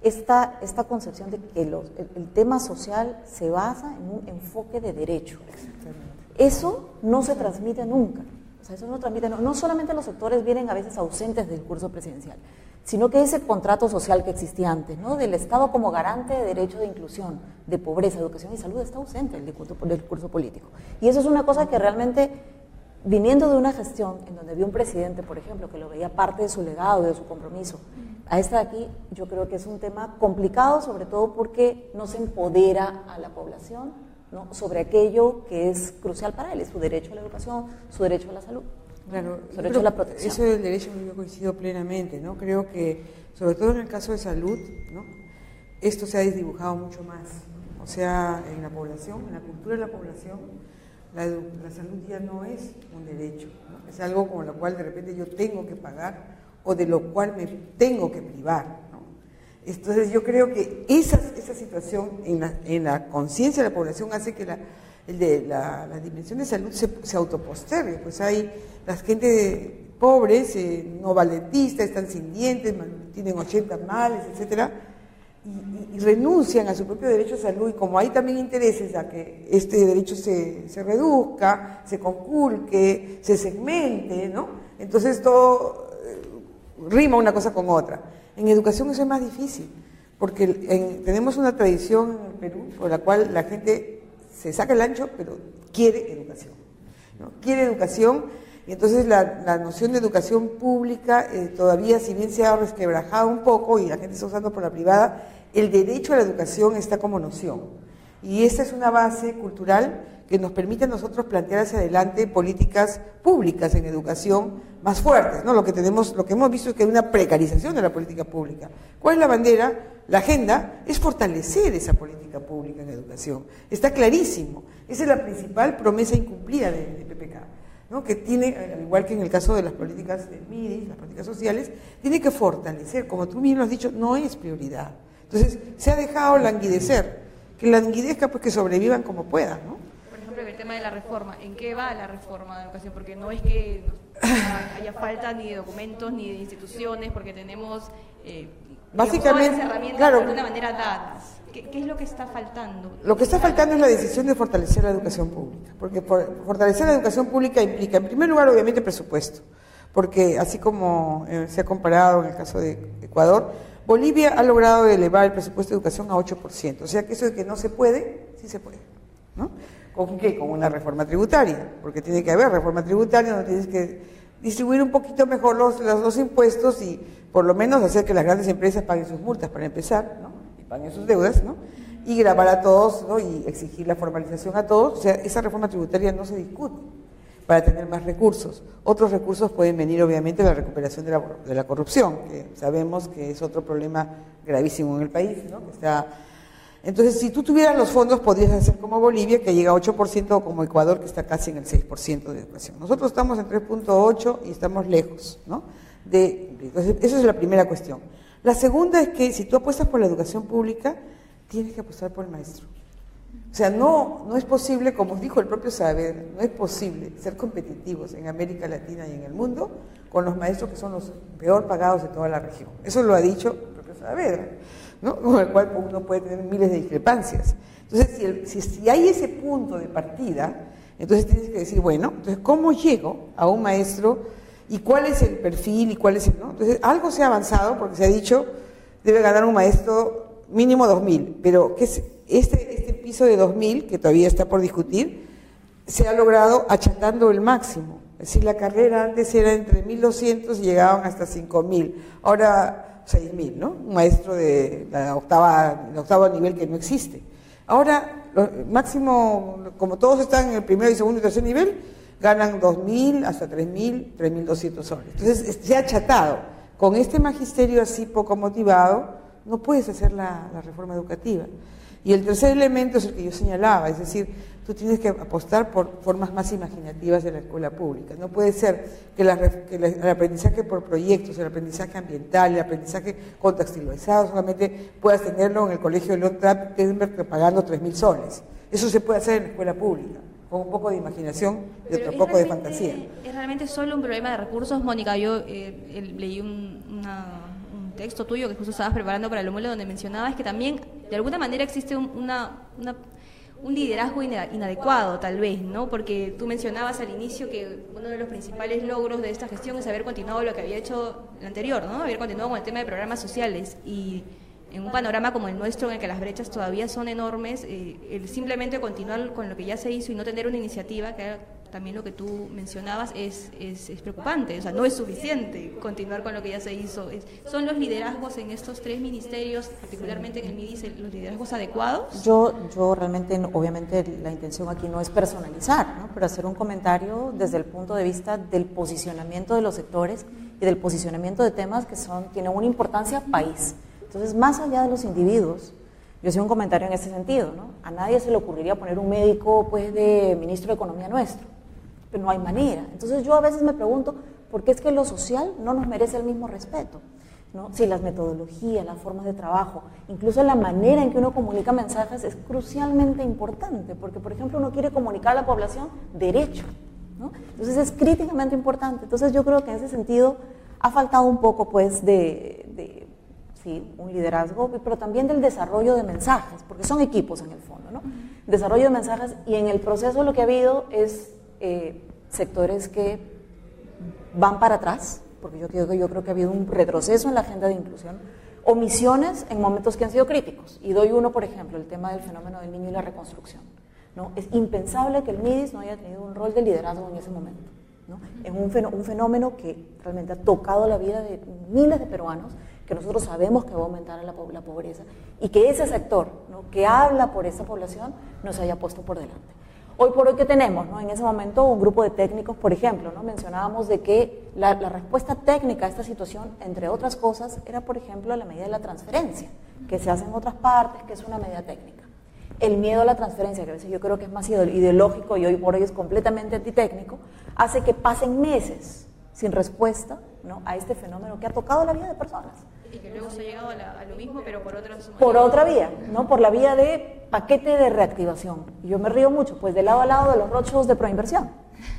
Esta concepción de que el tema social se basa en un enfoque de derecho. Eso no se transmite nunca. O sea, eso no transmite, no solamente los sectores vienen a veces ausentes del discurso presidencial, sino que ese contrato social que existía antes, ¿no? Del Estado como garante de derecho de inclusión, de pobreza, educación y salud, está ausente del discurso político. Y eso es una cosa que realmente, viniendo de una gestión en donde había un presidente, por ejemplo, que lo veía parte de su legado, de su compromiso, a esta de aquí yo creo que es un tema complicado, sobre todo porque no se empodera a la población, ¿no? Sobre aquello que es crucial para él, es su derecho a la educación, su derecho a la salud. Claro, su derecho a la protección. Eso del derecho yo coincido plenamente, ¿no? Creo que, sobre todo en el caso de salud, ¿no? Esto se ha desdibujado mucho más, ¿no? O sea, en la población, en la cultura de la población, la salud ya no es un derecho, ¿no? Es algo con lo cual de repente yo tengo que pagar o de lo cual me tengo que privar, ¿no? Entonces yo creo que esa situación en la conciencia de la población hace que la dimensión de salud se autopostergue. Pues hay la gente pobres, no valentistas, están sin dientes, tienen 80 males, etcétera, y renuncian a su propio derecho a salud, y como hay también intereses a que este derecho se reduzca, se conculque, se segmente, ¿no? Entonces todo rima una cosa con otra. En educación eso es más difícil, porque tenemos una tradición en el Perú por la cual la gente se saca el ancho, pero quiere educación, ¿no? Quiere educación, y entonces la noción de educación pública todavía, si bien se ha resquebrajado un poco y la gente está usando por la privada, el derecho a la educación está como noción. Y esa es una base cultural que nos permite a nosotros plantear hacia adelante políticas públicas en educación más fuertes, ¿no? Lo que hemos visto es que hay una precarización de la política pública. ¿Cuál es la bandera? La agenda es fortalecer esa política pública en educación. Está clarísimo. Esa es la principal promesa incumplida de PPK, ¿no? Que tiene, al igual que en el caso de las políticas de MIDIS, las políticas sociales, tiene que fortalecer, como tú mismo has dicho, no es prioridad. Entonces, se ha dejado languidecer, que languidezca, pues que sobrevivan como puedan, ¿no? Por ejemplo, el tema de la reforma, ¿en qué va la reforma de educación? Porque no es que haya falta ni de documentos ni de instituciones, porque tenemos básicamente todas las herramientas, claro, de alguna manera dadas. ¿Qué es lo que está faltando? Lo que está faltando es la decisión de fortalecer la educación pública, porque fortalecer la educación pública implica, en primer lugar, obviamente, presupuesto, porque así como se ha comparado en el caso de Ecuador, Bolivia ha logrado elevar el presupuesto de educación a 8%, o sea que eso de que no se puede, sí se puede, ¿no? ¿Con qué? Con una reforma tributaria, porque tiene que haber reforma tributaria donde tienes que distribuir un poquito mejor los impuestos y por lo menos hacer que las grandes empresas paguen sus multas para empezar, ¿no? Y paguen sus deudas, ¿no? Y grabar a todos, ¿no? Y exigir la formalización a todos. O sea, esa reforma tributaria no se discute para tener más recursos. Otros recursos pueden venir, obviamente, de la recuperación de la corrupción, que sabemos que es otro problema gravísimo en el país, ¿no? Que está... Entonces, si tú tuvieras los fondos, podrías hacer como Bolivia, que llega a 8%, o como Ecuador, que está casi en el 6% de educación. Nosotros estamos en 3.8 y estamos lejos, ¿no? Entonces, esa es la primera cuestión. La segunda es que si tú apuestas por la educación pública, tienes que apostar por el maestro. O sea, no es posible, como dijo el propio Saavedra, no es posible ser competitivos en América Latina y en el mundo con los maestros que son los peor pagados de toda la región. Eso lo ha dicho el propio Saavedra, ¿no? Con el cual uno puede tener miles de discrepancias. Entonces, si hay ese punto de partida, entonces tienes que decir, bueno, entonces, ¿cómo llego a un maestro y cuál es el perfil y cuál es el, ¿no? Entonces, algo se ha avanzado porque se ha dicho, debe ganar un maestro mínimo 2.000, pero ¿qué es este piso de 2.000, que todavía está por discutir, se ha logrado achatando el máximo? Es decir, la carrera antes era entre 1.200 y llegaban hasta 5.000, ahora 6.000, ¿no? Un maestro de el octavo nivel que no existe. Ahora, máximo, como todos están en el primero y segundo y tercer nivel, ganan 2.000 hasta 3.000, 3.200 soles. Entonces, se ha achatado. Con este magisterio así poco motivado, no puedes hacer la reforma educativa. Y el tercer elemento es el que yo señalaba, es decir, tú tienes que apostar por formas más imaginativas de la escuela pública. No puede ser que el aprendizaje por proyectos, el aprendizaje ambiental, el aprendizaje contextualizado, solamente puedas tenerlo en el colegio de León Traptenberg pagando 3.000 soles. Eso se puede hacer en la escuela pública, con un poco de imaginación y otro poco de fantasía. ¿Es realmente solo un problema de recursos, Mónica? Yo leí un texto tuyo que justo estabas preparando para el Lomula, donde mencionabas que también de alguna manera existe un liderazgo inadecuado, tal vez, ¿no? Porque tú mencionabas al inicio que uno de los principales logros de esta gestión es haber continuado lo que había hecho el anterior, ¿no? Haber continuado con el tema de programas sociales, y en un panorama como el nuestro, en el que las brechas todavía son enormes, el simplemente continuar con lo que ya se hizo y no tener una iniciativa, que era también lo que tú mencionabas, es preocupante. O sea, no es suficiente continuar con lo que ya se hizo. ¿Son los liderazgos en estos 3 ministerios, particularmente en el MIDIS, los liderazgos adecuados? Yo realmente, obviamente la intención aquí no es personalizar, ¿no? Pero hacer un comentario desde el punto de vista del posicionamiento de los sectores y del posicionamiento de temas que tienen una importancia país. Entonces, más allá de los individuos, yo hacía un comentario en ese sentido, ¿no? A nadie se le ocurriría poner un médico, pues, de ministro de Economía nuestro, pero no hay manera. Entonces, yo a veces me pregunto, ¿por qué es que lo social no nos merece el mismo respeto? ¿No? Si las metodologías, las formas de trabajo, incluso la manera en que uno comunica mensajes es crucialmente importante, porque, por ejemplo, uno quiere comunicar a la población derecho, ¿no? Entonces, es críticamente importante. Entonces, yo creo que en ese sentido ha faltado un poco, pues, sí, un liderazgo, pero también del desarrollo de mensajes, porque son equipos en el fondo, ¿no? Desarrollo de mensajes, y en el proceso lo que ha habido es sectores que van para atrás, porque yo creo que ha habido un retroceso en la agenda de inclusión, omisiones en momentos que han sido críticos, y doy uno, por ejemplo, el tema del fenómeno del niño y la reconstrucción, ¿no? Es impensable que el MIDIS no haya tenido un rol de liderazgo en ese momento, ¿no? Es un fenómeno que realmente ha tocado la vida de miles de peruanos, que nosotros sabemos que va a aumentar la pobreza, y que ese sector, ¿no?, que habla por esa población, nos haya puesto por delante. Hoy por hoy, ¿qué tenemos, no? En ese momento, un grupo de técnicos, por ejemplo, ¿no? Mencionábamos de que la respuesta técnica a esta situación, entre otras cosas, era, por ejemplo, la medida de la transferencia, que se hace en otras partes, que es una medida técnica. El miedo a la transferencia, que a veces yo creo que es más ideológico y hoy por hoy es completamente antitécnico, hace que pasen meses sin respuesta, ¿no?, a este fenómeno que ha tocado la vida de personas. Y que luego se ha llegado a lo mismo, pero por otra vía, ¿no? Por la vía de paquete de reactivación. Y yo me río mucho, pues de lado a lado de los roadshows de proinversión,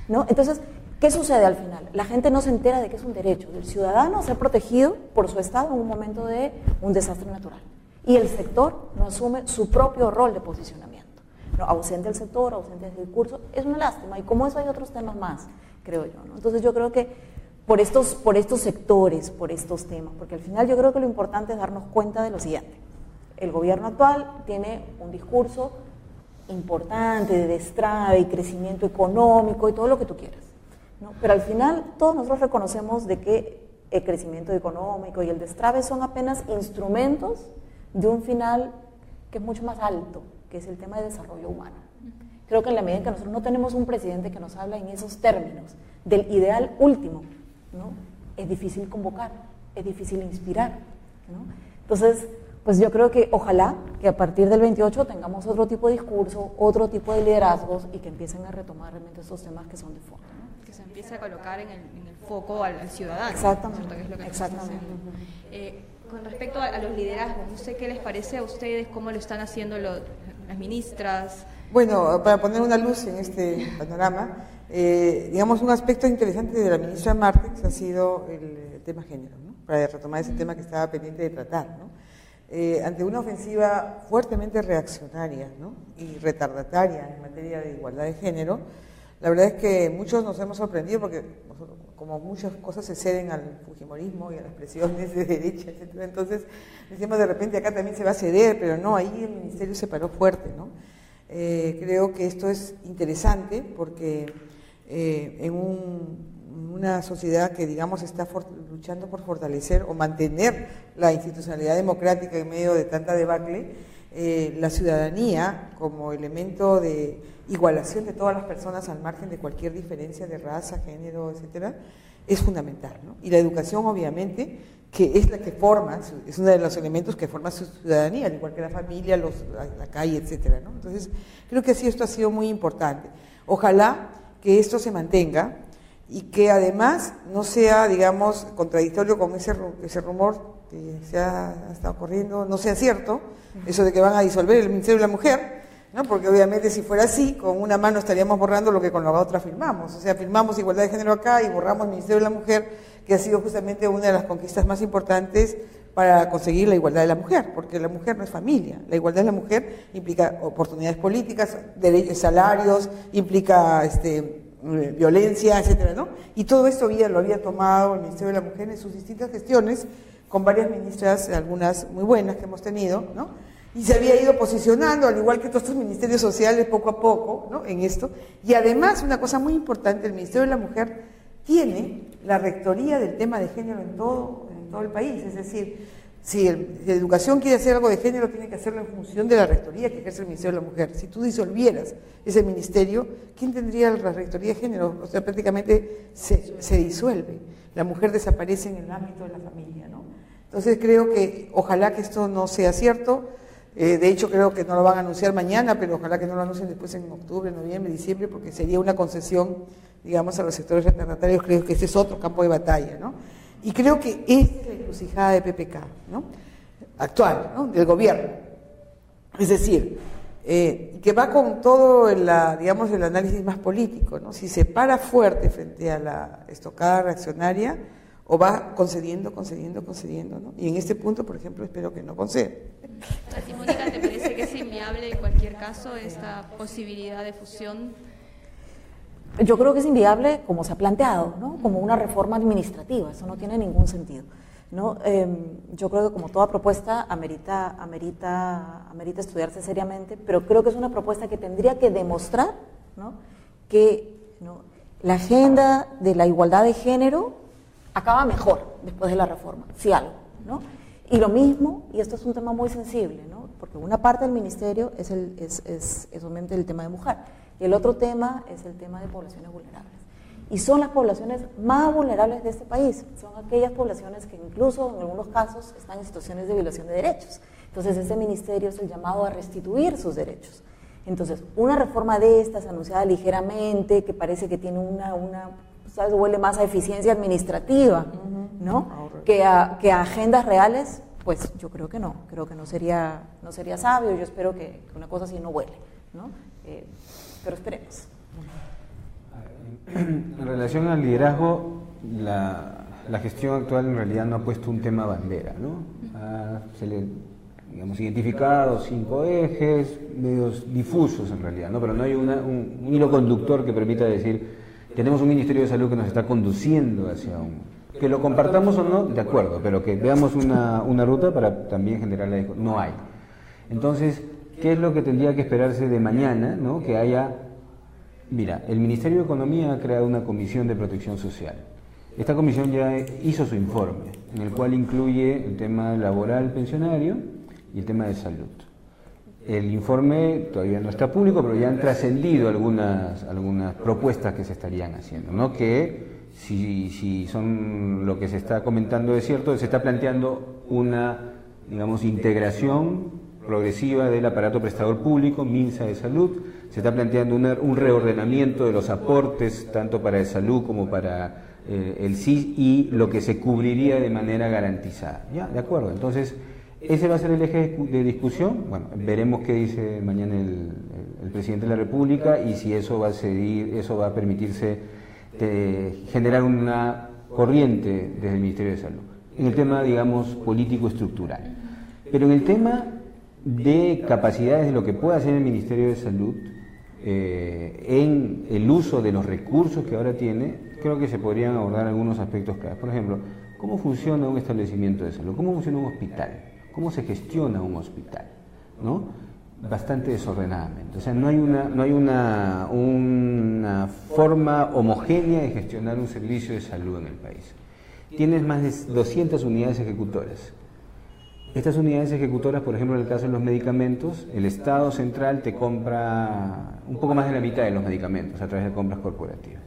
¿no? Entonces, ¿qué sucede al final? La gente no se entera de que es un derecho del ciudadano a ser protegido por su estado en un momento de un desastre natural. Y el sector no asume su propio rol de posicionamiento, ¿no? Ausente el sector, ausente el discurso, es una lástima. Y como eso hay otros temas más, creo yo, ¿no? Entonces yo creo que por estos sectores, por estos temas, porque al final yo creo que lo importante es darnos cuenta de lo siguiente. El gobierno actual tiene un discurso importante de destrave y crecimiento económico y todo lo que tú quieras, ¿no? Pero al final todos nosotros reconocemos de que el crecimiento económico y el destrave son apenas instrumentos de un final que es mucho más alto, que es el tema de desarrollo humano. Creo que en la medida en que nosotros no tenemos un presidente que nos habla en esos términos del ideal último, ¿no?, es difícil convocar, es difícil inspirar, ¿no? Entonces, pues yo creo que ojalá que a partir del 28 tengamos otro tipo de discurso, otro tipo de liderazgos, y que empiecen a retomar realmente estos temas que son de fondo, ¿no? Que se empiece a colocar en el foco al ciudadano. Exactamente, que es lo que exactamente. Con respecto a los liderazgos, no sé qué les parece a ustedes, cómo lo están haciendo las ministras. Bueno, para poner una luz en este panorama, digamos, un aspecto interesante de la ministra Martens ha sido el tema género, ¿no?, para retomar ese tema que estaba pendiente de tratar, ¿no? Ante una ofensiva fuertemente reaccionaria, ¿no?, y retardataria en materia de igualdad de género, la verdad es que muchos nos hemos sorprendido porque nosotros, como muchas cosas se ceden al fujimorismo y a las presiones de derecha, etc. Entonces decimos, de repente acá también se va a ceder, pero no, ahí el ministerio se paró fuerte, ¿no? Creo que esto es interesante porque en una sociedad que, digamos, está luchando por fortalecer o mantener la institucionalidad democrática en medio de tanta debacle, la ciudadanía como elemento de igualación de todas las personas al margen de cualquier diferencia de raza, género, etcétera, es fundamental, ¿no? Y la educación, obviamente, que es la que forma, es uno de los elementos que forma su ciudadanía, al igual que la familia, la calle, etcétera, ¿no? Entonces, creo que sí, esto ha sido muy importante. Ojalá que esto se mantenga y que además no sea, digamos, contradictorio con ese rumor que se ha estado corriendo, no sea cierto, eso de que van a disolver el Ministerio de la Mujer, ¿no? Porque obviamente si fuera así, con una mano estaríamos borrando lo que con la otra firmamos. O sea, firmamos igualdad de género acá y borramos el Ministerio de la Mujer, que ha sido justamente una de las conquistas más importantes para conseguir la igualdad de la mujer, porque la mujer no es familia. La igualdad de la mujer implica oportunidades políticas, salarios, implica violencia, etcétera, ¿no? Y todo esto lo había tomado el Ministerio de la Mujer en sus distintas gestiones, con varias ministras, algunas muy buenas que hemos tenido, ¿no? Y se había ido posicionando, al igual que todos estos ministerios sociales, poco a poco, ¿no? En esto. Y además, una cosa muy importante, el Ministerio de la Mujer tiene la rectoría del tema de género en todo el país. Es decir, si la educación quiere hacer algo de género, tiene que hacerlo en función de la rectoría que ejerce el Ministerio de la Mujer. Si tú disolvieras ese ministerio, ¿quién tendría la rectoría de género? O sea, prácticamente se disuelve. La mujer desaparece en el ámbito de la familia, ¿no? Entonces creo que ojalá que esto no sea cierto. De hecho, creo que no lo van a anunciar mañana, pero ojalá que no lo anuncien después en octubre, noviembre, diciembre, porque sería una concesión, digamos, a los sectores retardatarios. Creo que ese es otro campo de batalla, ¿no? Y creo que esta es la encrucijada de PPK, ¿no? Actual, ¿no? Del gobierno. Es decir, que va con todo el análisis más político, ¿no? Si se para fuerte frente a la estocada reaccionaria, o va concediendo, ¿no? Y en este punto, por ejemplo, espero que no conceda. ¿A ti, Mónica, te parece que es inviable en cualquier caso esta posibilidad de fusión? Yo creo que es inviable como se ha planteado, ¿no? Como una reforma administrativa, eso no tiene ningún sentido, ¿no? Yo creo que como toda propuesta amerita estudiarse seriamente, pero creo que es una propuesta que tendría que demostrar, ¿no? Que, ¿no?, la agenda de la igualdad de género acaba mejor después de la reforma, si algo, ¿no? Y lo mismo, y esto es un tema muy sensible, ¿no? Porque una parte del ministerio es obviamente el tema de mujer, y el otro tema es el tema de poblaciones vulnerables. Y son las poblaciones más vulnerables de este país, son aquellas poblaciones que incluso en algunos casos están en situaciones de violación de derechos. Entonces ese ministerio es el llamado a restituir sus derechos. Entonces, una reforma de estas anunciada ligeramente, que parece que tiene ¿sabes?, huele más a eficiencia administrativa, ¿no? Que a agendas reales, pues yo creo que no sería sabio. Yo espero que una cosa así no huele, ¿no? Pero esperemos. En relación al liderazgo, la gestión actual en realidad no ha puesto un tema bandera, ¿no? Se le, digamos, identificado 5 ejes, medios difusos en realidad, ¿no? Pero no hay un hilo conductor que permita decir, tenemos un Ministerio de Salud que nos está conduciendo hacia que lo compartamos o no, de acuerdo, pero que veamos una ruta para también generar la discusión. No hay. Entonces, ¿qué es lo que tendría que esperarse de mañana, ¿no? Que haya, mira, el Ministerio de Economía ha creado una comisión de protección social. Esta comisión ya hizo su informe, en el cual incluye el tema laboral pensionario y el tema de salud. El informe todavía no está público, pero ya han trascendido algunas propuestas que se estarían haciendo, ¿no? Que si son lo que se está comentando es cierto, se está planteando una, digamos, integración progresiva del aparato prestador público, MINSA de salud, se está planteando un reordenamiento de los aportes, tanto para el salud como para el SIS, y lo que se cubriría de manera garantizada. ¿Ya? ¿De acuerdo? Entonces, ese va a ser el eje de discusión. Bueno, veremos qué dice mañana el presidente de la República y si eso va a permitirse generar una corriente desde el Ministerio de Salud. En el tema, digamos, político-estructural. Pero en el tema de capacidades de lo que puede hacer el Ministerio de Salud, en el uso de los recursos que ahora tiene, creo que se podrían abordar algunos aspectos claves. Por ejemplo, ¿cómo funciona un establecimiento de salud? ¿Cómo funciona un hospital? ¿Cómo se gestiona un hospital? ¿No? Bastante desordenadamente. O sea, no hay una forma homogénea de gestionar un servicio de salud en el país. Tienes más de 200 unidades ejecutoras. Estas unidades ejecutoras, por ejemplo, en el caso de los medicamentos, el Estado central te compra un poco más de la mitad de los medicamentos a través de compras corporativas.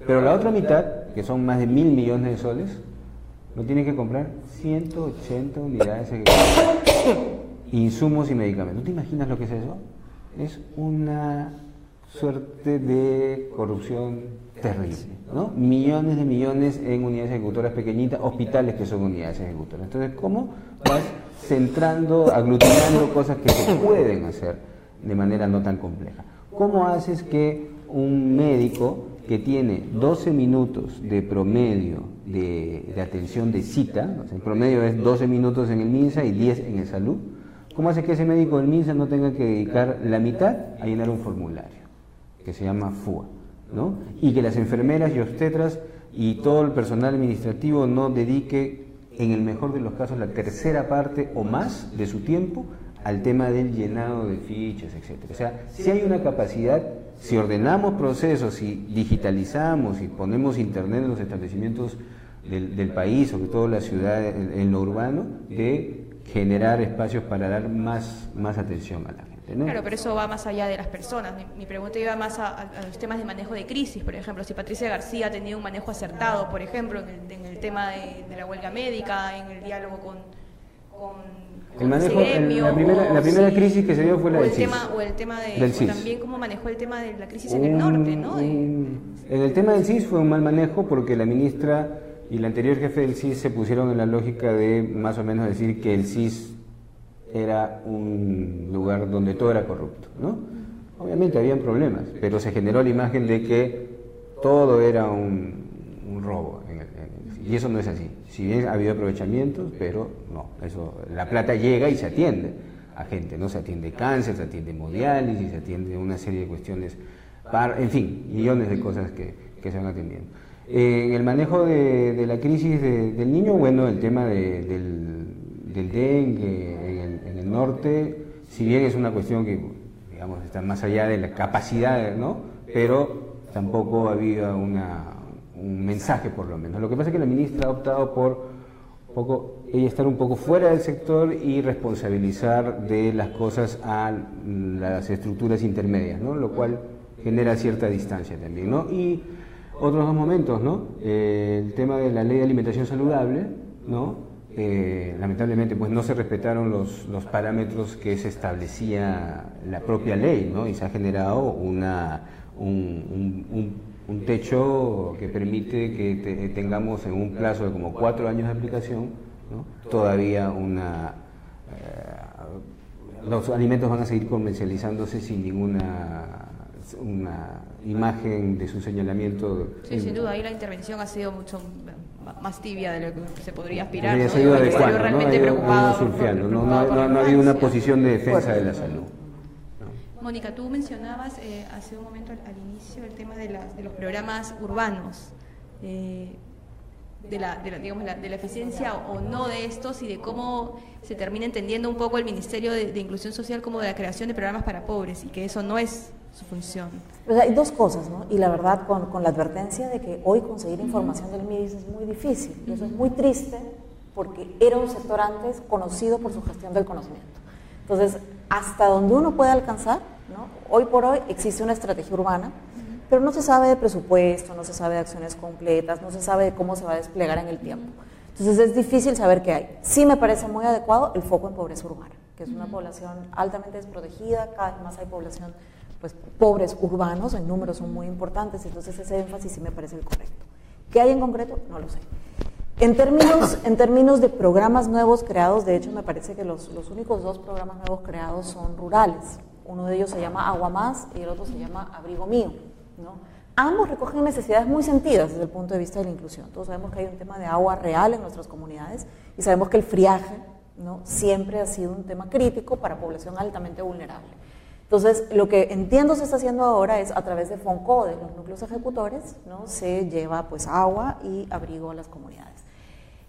Pero la otra mitad, que son más de 1.000 millones de soles, lo tiene que comprar 180 unidades ejecutoras, insumos y medicamentos. ¿No te imaginas lo que es eso? Es una suerte de corrupción terrible, ¿no? Millones de millones en unidades ejecutoras pequeñitas, hospitales que son unidades ejecutoras. Entonces, ¿cómo vas centrando, aglutinando cosas que se pueden hacer de manera no tan compleja? ¿Cómo haces que un médico que tiene 12 minutos de promedio de atención de cita, o sea, el promedio es 12 minutos en el MINSA y 10 en el Salud, ¿cómo hace que ese médico del MINSA no tenga que dedicar la mitad a llenar un formulario que se llama FUA, ¿no? Y que las enfermeras y obstetras y todo el personal administrativo no dedique, en el mejor de los casos, la tercera parte o más de su tiempo al tema del llenado de fichas, etcétera? O sea, si hay una capacidad, si ordenamos procesos, si digitalizamos, si ponemos internet en los establecimientos del país, sobre todo en la ciudad, en lo urbano, de generar espacios para dar más atención a la gente, ¿no? Claro, pero eso va más allá de las personas. Mi pregunta iba más a los temas de manejo de crisis, por ejemplo, si Patricia García ha tenido un manejo acertado, por ejemplo, en el tema de la huelga médica, en el diálogo con el manejo, la primera crisis que se dio fue la del CIS. O el tema del CIS. También cómo manejó el tema de la crisis en el norte, ¿no? En el tema del CIS fue un mal manejo porque la ministra y el anterior jefe del CIS se pusieron en la lógica de más o menos decir que el CIS era un lugar donde todo era corrupto, ¿no? Obviamente habían problemas, pero se generó la imagen de que todo era un robo y eso no es así. Si bien ha habido aprovechamientos, pero no, eso, la plata llega y se atiende a gente, ¿no? Se atiende cáncer, se atiende hemodiálisis, se atiende una serie de cuestiones, en fin, millones de cosas que se van atendiendo. En el manejo de la crisis del niño, bueno, el tema del dengue en el norte, si bien es una cuestión que, digamos, está más allá de la capacidad, ¿no? Pero tampoco había un mensaje, por lo menos. Lo que pasa es que la ministra ha optado por ella estar un poco fuera del sector y responsabilizar de las cosas a las estructuras intermedias, ¿no? Lo cual genera cierta distancia también, ¿no? Y otros dos momentos, ¿no? El tema de la ley de alimentación saludable, ¿no? Lamentablemente pues no se respetaron los parámetros que se establecía la propia ley, ¿no? Y se ha generado un techo que permite que tengamos en un plazo de como 4 años de aplicación, ¿no? Todavía los alimentos van a seguir comercializándose sin ninguna imagen de su señalamiento. Sí, sin duda, ahí la intervención ha sido mucho más tibia de lo que se podría aspirar. Ha sido adecuado, realmente preocupado. No ha habido una posición de defensa de la salud. Mónica, tú mencionabas hace un momento al inicio el tema de los programas urbanos, de la eficiencia o no de estos y de cómo se termina entendiendo un poco el Ministerio de Inclusión Social como de la creación de programas para pobres y que eso no es su función. Pues hay dos cosas, ¿no? Y la verdad con la advertencia de que hoy conseguir información del MIDIS es muy difícil y eso es muy triste porque era un sector antes conocido por su gestión del conocimiento. Entonces, hasta donde uno puede alcanzar, ¿no? Hoy por hoy existe una estrategia urbana, pero no se sabe de presupuesto, no se sabe de acciones completas, no se sabe de cómo se va a desplegar en el tiempo. Entonces es difícil saber qué hay. Sí me parece muy adecuado el foco en pobreza urbana, que es una población altamente desprotegida, cada vez más hay población, pues pobres urbanos, en números son muy importantes, entonces ese énfasis sí me parece el correcto. ¿Qué hay en concreto? No lo sé. En términos de programas nuevos creados, de hecho me parece que los únicos 2 programas nuevos creados son rurales. Uno de ellos se llama Agua Más y el otro se llama Abrigo Mío, ¿no? Ambos recogen necesidades muy sentidas desde el punto de vista de la inclusión. Todos sabemos que hay un tema de agua real en nuestras comunidades y sabemos que el friaje, ¿no? Siempre ha sido un tema crítico para población altamente vulnerable. Entonces, lo que entiendo se está haciendo ahora es a través de FONCODE, los núcleos ejecutores, ¿no? Se lleva pues agua y abrigo a las comunidades.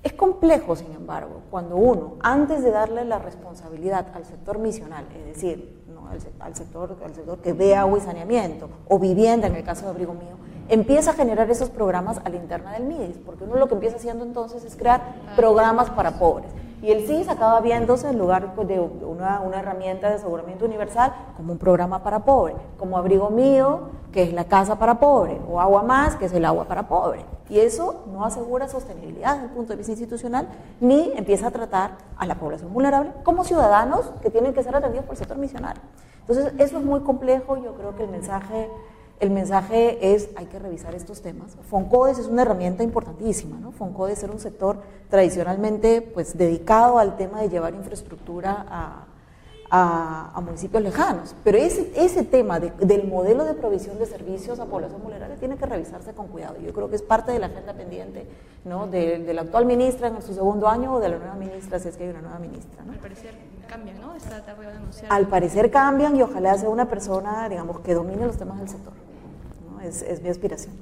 Es complejo, sin embargo, cuando uno, antes de darle la responsabilidad al sector misional, es decir, ¿no? al sector que ve agua y saneamiento, o vivienda en el caso de Abrigo Mío, empieza a generar esos programas a la interna del MIDIS, porque uno lo que empieza haciendo entonces es crear programas para pobres. Y el CIS acaba viéndose en lugar de una herramienta de aseguramiento universal como un programa para pobre, como Abrigo Mío, que es la casa para pobre, o Agua Más, que es el agua para pobre. Y eso no asegura sostenibilidad desde el punto de vista institucional, ni empieza a tratar a la población vulnerable como ciudadanos que tienen que ser atendidos por el sector misional. Entonces, eso es muy complejo. Yo creo que el mensaje es, hay que revisar estos temas. FONCODES es una herramienta importantísima, ¿no? FONCODES era un sector tradicionalmente pues dedicado al tema de llevar infraestructura a municipios lejanos. Pero ese tema del modelo de provisión de servicios a población vulnerable tiene que revisarse con cuidado. Yo creo que es parte de la agenda pendiente, ¿no?, de la actual ministra en su segundo año o de la nueva ministra, si es que hay una nueva ministra, ¿no? Al parecer cambian, ¿no? Esta tarde van a anunciar. Al parecer cambian y ojalá sea una persona, digamos, que domine los temas del sector, ¿no? Es mi aspiración.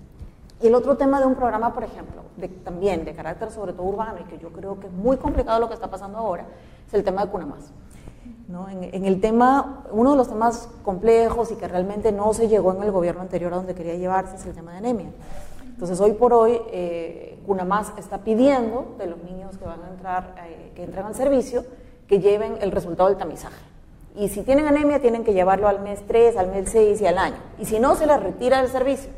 Y el otro tema de un programa, por ejemplo, también de carácter sobre todo urbano, y que yo creo que es muy complicado lo que está pasando ahora, es el tema de Cunamás, ¿no? En el tema, uno de los temas complejos y que realmente no se llegó en el gobierno anterior a donde quería llevarse es el tema de anemia. Entonces, hoy por hoy, Cunamás está pidiendo de los niños que van a entrar, que entran al servicio, que lleven el resultado del tamizaje. Y si tienen anemia, tienen que llevarlo al mes 3, al mes 6 y al año. Y si no, se les retira del servicio.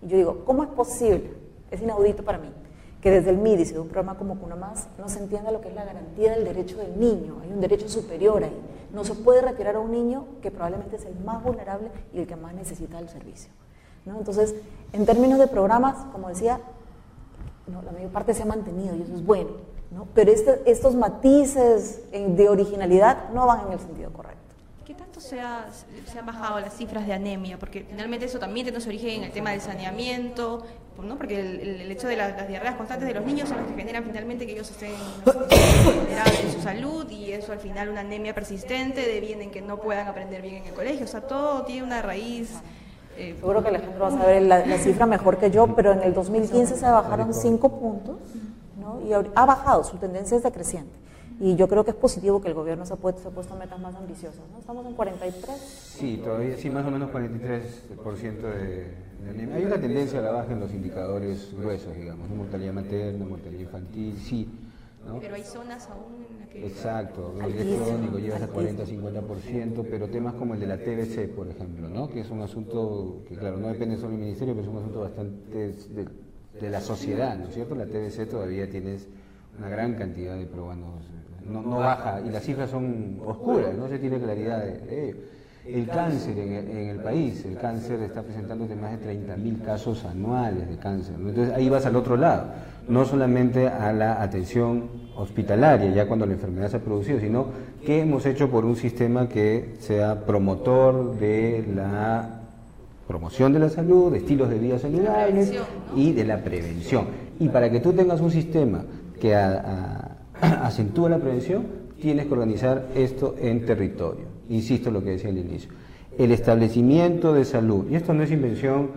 Y yo digo, ¿cómo es posible? Es inaudito para mí que desde el MIDIS y de un programa como Cunamás no se entienda lo que es la garantía del derecho del niño. Hay un derecho superior ahí. No se puede retirar a un niño que probablemente es el más vulnerable y el que más necesita el servicio, ¿no? Entonces, en términos de programas, como decía, no, la mayor parte se ha mantenido y eso es bueno, ¿no? Pero estos matices de originalidad no van en el sentido correcto. ¿Qué tanto se han bajado las cifras de anemia? Porque finalmente eso también tiene su origen en el tema del saneamiento, ¿no? Porque el hecho de las diarreas constantes de los niños son los que generan finalmente que ellos estén vulnerables en su salud, y eso al final una anemia persistente deviene en que no puedan aprender bien en el colegio. O sea, todo tiene una raíz. Seguro que Alejandro va a saber la cifra mejor que yo, pero en el 2015 se bajaron 5 puntos, ¿no? Y ha bajado, su tendencia es decreciente. Y yo creo que es positivo que el gobierno se ha puesto metas más ambiciosas, ¿no? Estamos en 43. Sí, todavía sí, más o menos 43% de anemia. Hay una tendencia a la baja en los indicadores gruesos, digamos, ¿no? Mortalidad materna, mortalidad infantil, sí, ¿no? Pero hay zonas aún en las que... Exacto, el riesgo crónico llega hasta 40-50%, pero temas como el de la TBC, por ejemplo, ¿no? Que es un asunto que, claro, no depende solo del ministerio, pero es un asunto bastante de la sociedad, ¿no es cierto? La TBC todavía tienes una gran cantidad de probanos, no baja, y las cifras son oscuras, no se tiene claridad de ello. El cáncer en el país, el cáncer está presentándose más de 30.000 casos anuales de cáncer, ¿no? Entonces ahí vas al otro lado, no solamente a la atención hospitalaria, ya cuando la enfermedad se ha producido, sino qué hemos hecho por un sistema que sea promotor de la promoción de la salud, de estilos de vida saludables, ¿no? Y de la prevención. Y para que tú tengas un sistema que acentúa la prevención, tienes que organizar esto en territorio. Insisto en lo que decía al inicio. El establecimiento de salud, y esto no es invención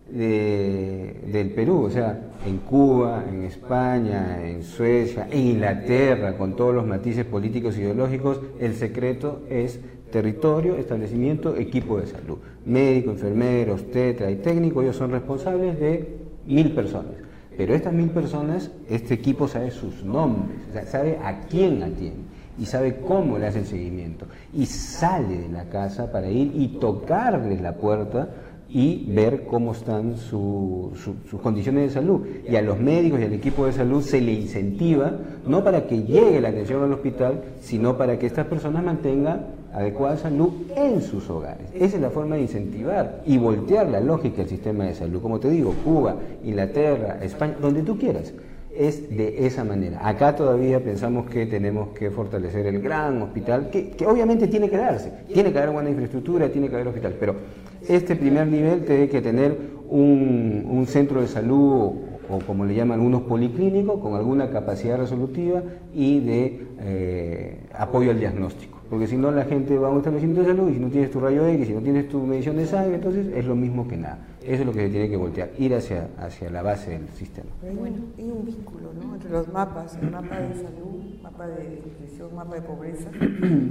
del Perú, o sea, en Cuba, en España, en Suecia, en Inglaterra, con todos los matices políticos e ideológicos, el secreto es territorio, establecimiento, equipo de salud. Médico, enfermero, obstetra y técnico, ellos son responsables de 1.000 personas. Pero estas 1.000 personas, este equipo sabe sus nombres, o sea, sabe a quién atiende y sabe cómo le hace el seguimiento. Y sale de la casa para ir y tocarles la puerta y ver cómo están sus condiciones de salud. Y a los médicos y al equipo de salud se le incentiva, no para que llegue la atención al hospital, sino para que estas personas mantengan adecuada salud en sus hogares. Esa es la forma de incentivar y voltear la lógica del sistema de salud. Como te digo, Cuba, Inglaterra, España, donde tú quieras, es de esa manera. Acá todavía pensamos que tenemos que fortalecer el gran hospital, que obviamente tiene que darse, tiene que haber buena infraestructura, tiene que haber hospital, pero este primer nivel tiene que tener un centro de salud, o como le llaman unos policlínicos, con alguna capacidad resolutiva y de apoyo al diagnóstico. Porque si no, la gente va a un establecimiento de salud y si no tienes tu rayo X, si no tienes tu medición de sangre, entonces es lo mismo que nada. Eso es lo que se tiene que voltear, ir hacia la base del sistema. Hay un vínculo, ¿no?, entre los mapas, el mapa de salud, mapa de nutrición, mapa de pobreza,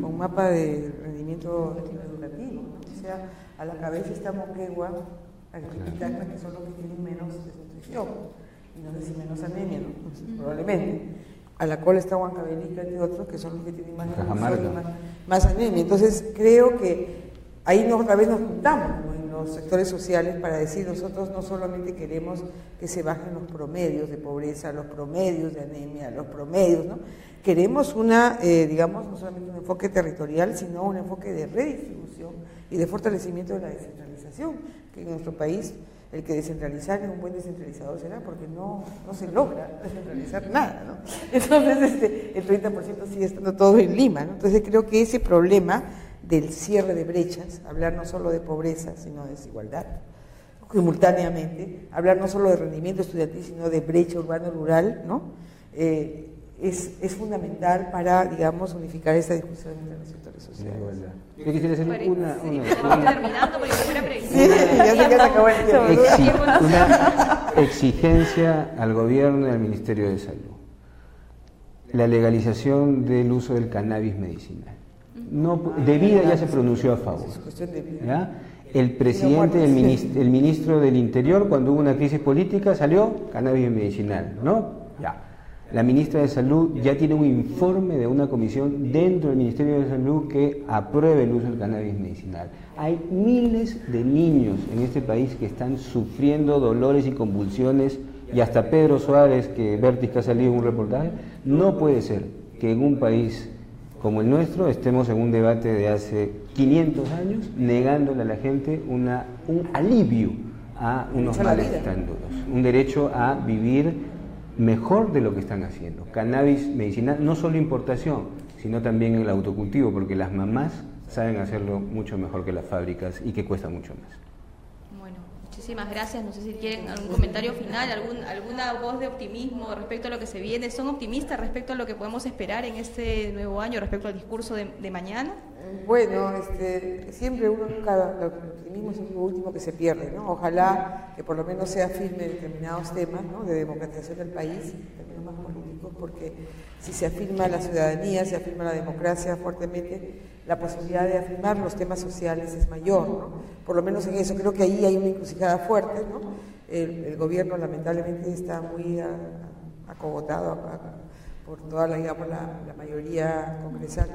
con mapa de rendimiento educativo, ¿no? O sea, a la cabeza está Moquegua, Arequipa, que son los que tienen menos desnutrición, y no sé si menos anemia, ¿no? Probablemente. A la cola está Huancavelica y otros que son los que tienen más desnutrición y más anemia. Entonces creo que ahí otra vez nos juntamos, ¿no?, en los sectores sociales para decir, nosotros no solamente queremos que se bajen los promedios de pobreza, los promedios de anemia, los promedios, ¿no? Queremos digamos, no solamente un enfoque territorial, sino un enfoque de redistribución y de fortalecimiento de la descentralización, que en nuestro país el que descentralizar es un buen descentralizador será, porque no se logra descentralizar nada, ¿no? Entonces el 30% sigue estando todo en Lima, ¿no? Entonces creo que ese problema del cierre de brechas, hablar no solo de pobreza, sino de desigualdad, simultáneamente, hablar no solo de rendimiento estudiantil, sino de brecha urbano-rural, ¿no? Es fundamental para, digamos, unificar esta discusión entre los sectores sociales. Yo quisiera hacer terminando, porque fuera sí, ya sé que se acabó el tiempo. una exigencia al gobierno y al Ministerio de Salud. La legalización del uso del cannabis medicinal. No, de vida ya se pronunció a favor. Es cuestión de vida. ¿Ya? El presidente, el ministro del Interior, cuando hubo una crisis política, salió cannabis medicinal, ¿no? Ya. La ministra de Salud ya tiene un informe de una comisión dentro del Ministerio de Salud que apruebe el uso del cannabis medicinal. Hay miles de niños en este país que están sufriendo dolores y convulsiones, y hasta Pedro Suárez, que Vértiz que ha salido en un reportaje. No puede ser que en un país como el nuestro estemos en un debate de hace 500 años negándole a la gente un alivio a unos males tan duros, un derecho a vivir mejor de lo que están haciendo. Cannabis medicinal, no solo importación, sino también el autocultivo, porque las mamás saben hacerlo mucho mejor que las fábricas y que cuesta mucho más. Bueno, muchísimas gracias. No sé si quieren algún comentario final, alguna voz de optimismo respecto a lo que se viene. ¿Son optimistas respecto a lo que podemos esperar en este nuevo año, respecto al discurso de mañana? Bueno, siempre uno nunca, el optimismo es lo último que se pierde, ¿no? Ojalá que por lo menos sea firme en determinados temas, ¿no? De democratización del país, en términos más políticos, porque si se afirma la ciudadanía, se afirma la democracia fuertemente, la posibilidad de afirmar los temas sociales es mayor, ¿no? Por lo menos en eso, creo que ahí hay una encrucijada fuerte, ¿no? El gobierno lamentablemente está muy acogotado por toda la mayoría congresal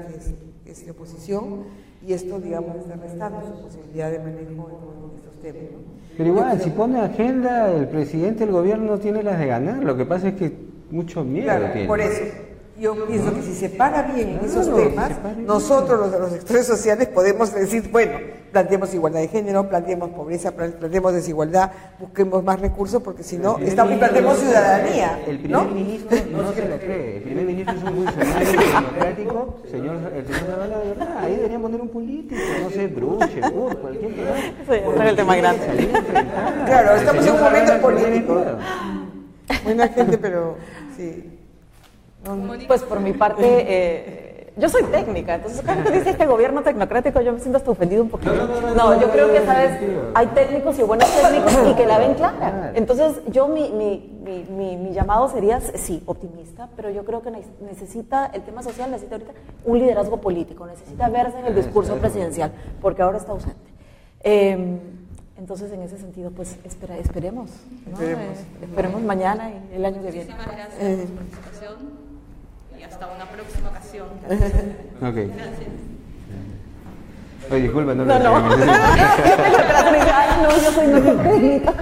que es de oposición, y esto, digamos, está restando su posibilidad de manejo en todos estos temas, ¿no? Pero igual, si pone agenda, el presidente del gobierno tiene las de ganar, lo que pasa es que mucho miedo tiene. Por eso, yo pienso que si se para bien en esos temas, nosotros los sectores sociales podemos decir, bueno, planteemos igualdad de género, planteemos pobreza, planteemos desigualdad, busquemos más recursos, porque si no, planteemos ciudadanía. El primer ministro no se lo cree, el primer ministro es un funcionario democrático, el señor Zavala, de verdad, ahí deberían poner un político, no sé, Bruche, cualquier cosa. Eso es el tema grande. Claro, estamos en un momento político. Buena gente, pero sí. Pues por mi parte, yo soy técnica, entonces cuando tú dices que gobierno tecnocrático, yo me siento hasta ofendido un poquito. No, yo creo que, ¿sabes? Hay técnicos y buenos técnicos y que la ven clara. Entonces, yo mi llamado sería, sí, optimista, pero yo creo que necesita, el tema social necesita ahorita un liderazgo político, necesita verse en el discurso presidencial, porque ahora está ausente. Entonces, en ese sentido, pues esperemos, ¿no? Esperemos mañana y el año que viene. Muchísimas gracias por su participación y hasta una próxima ocasión. Ok. Gracias. Oye, disculpa, no. No, yo soy técnica.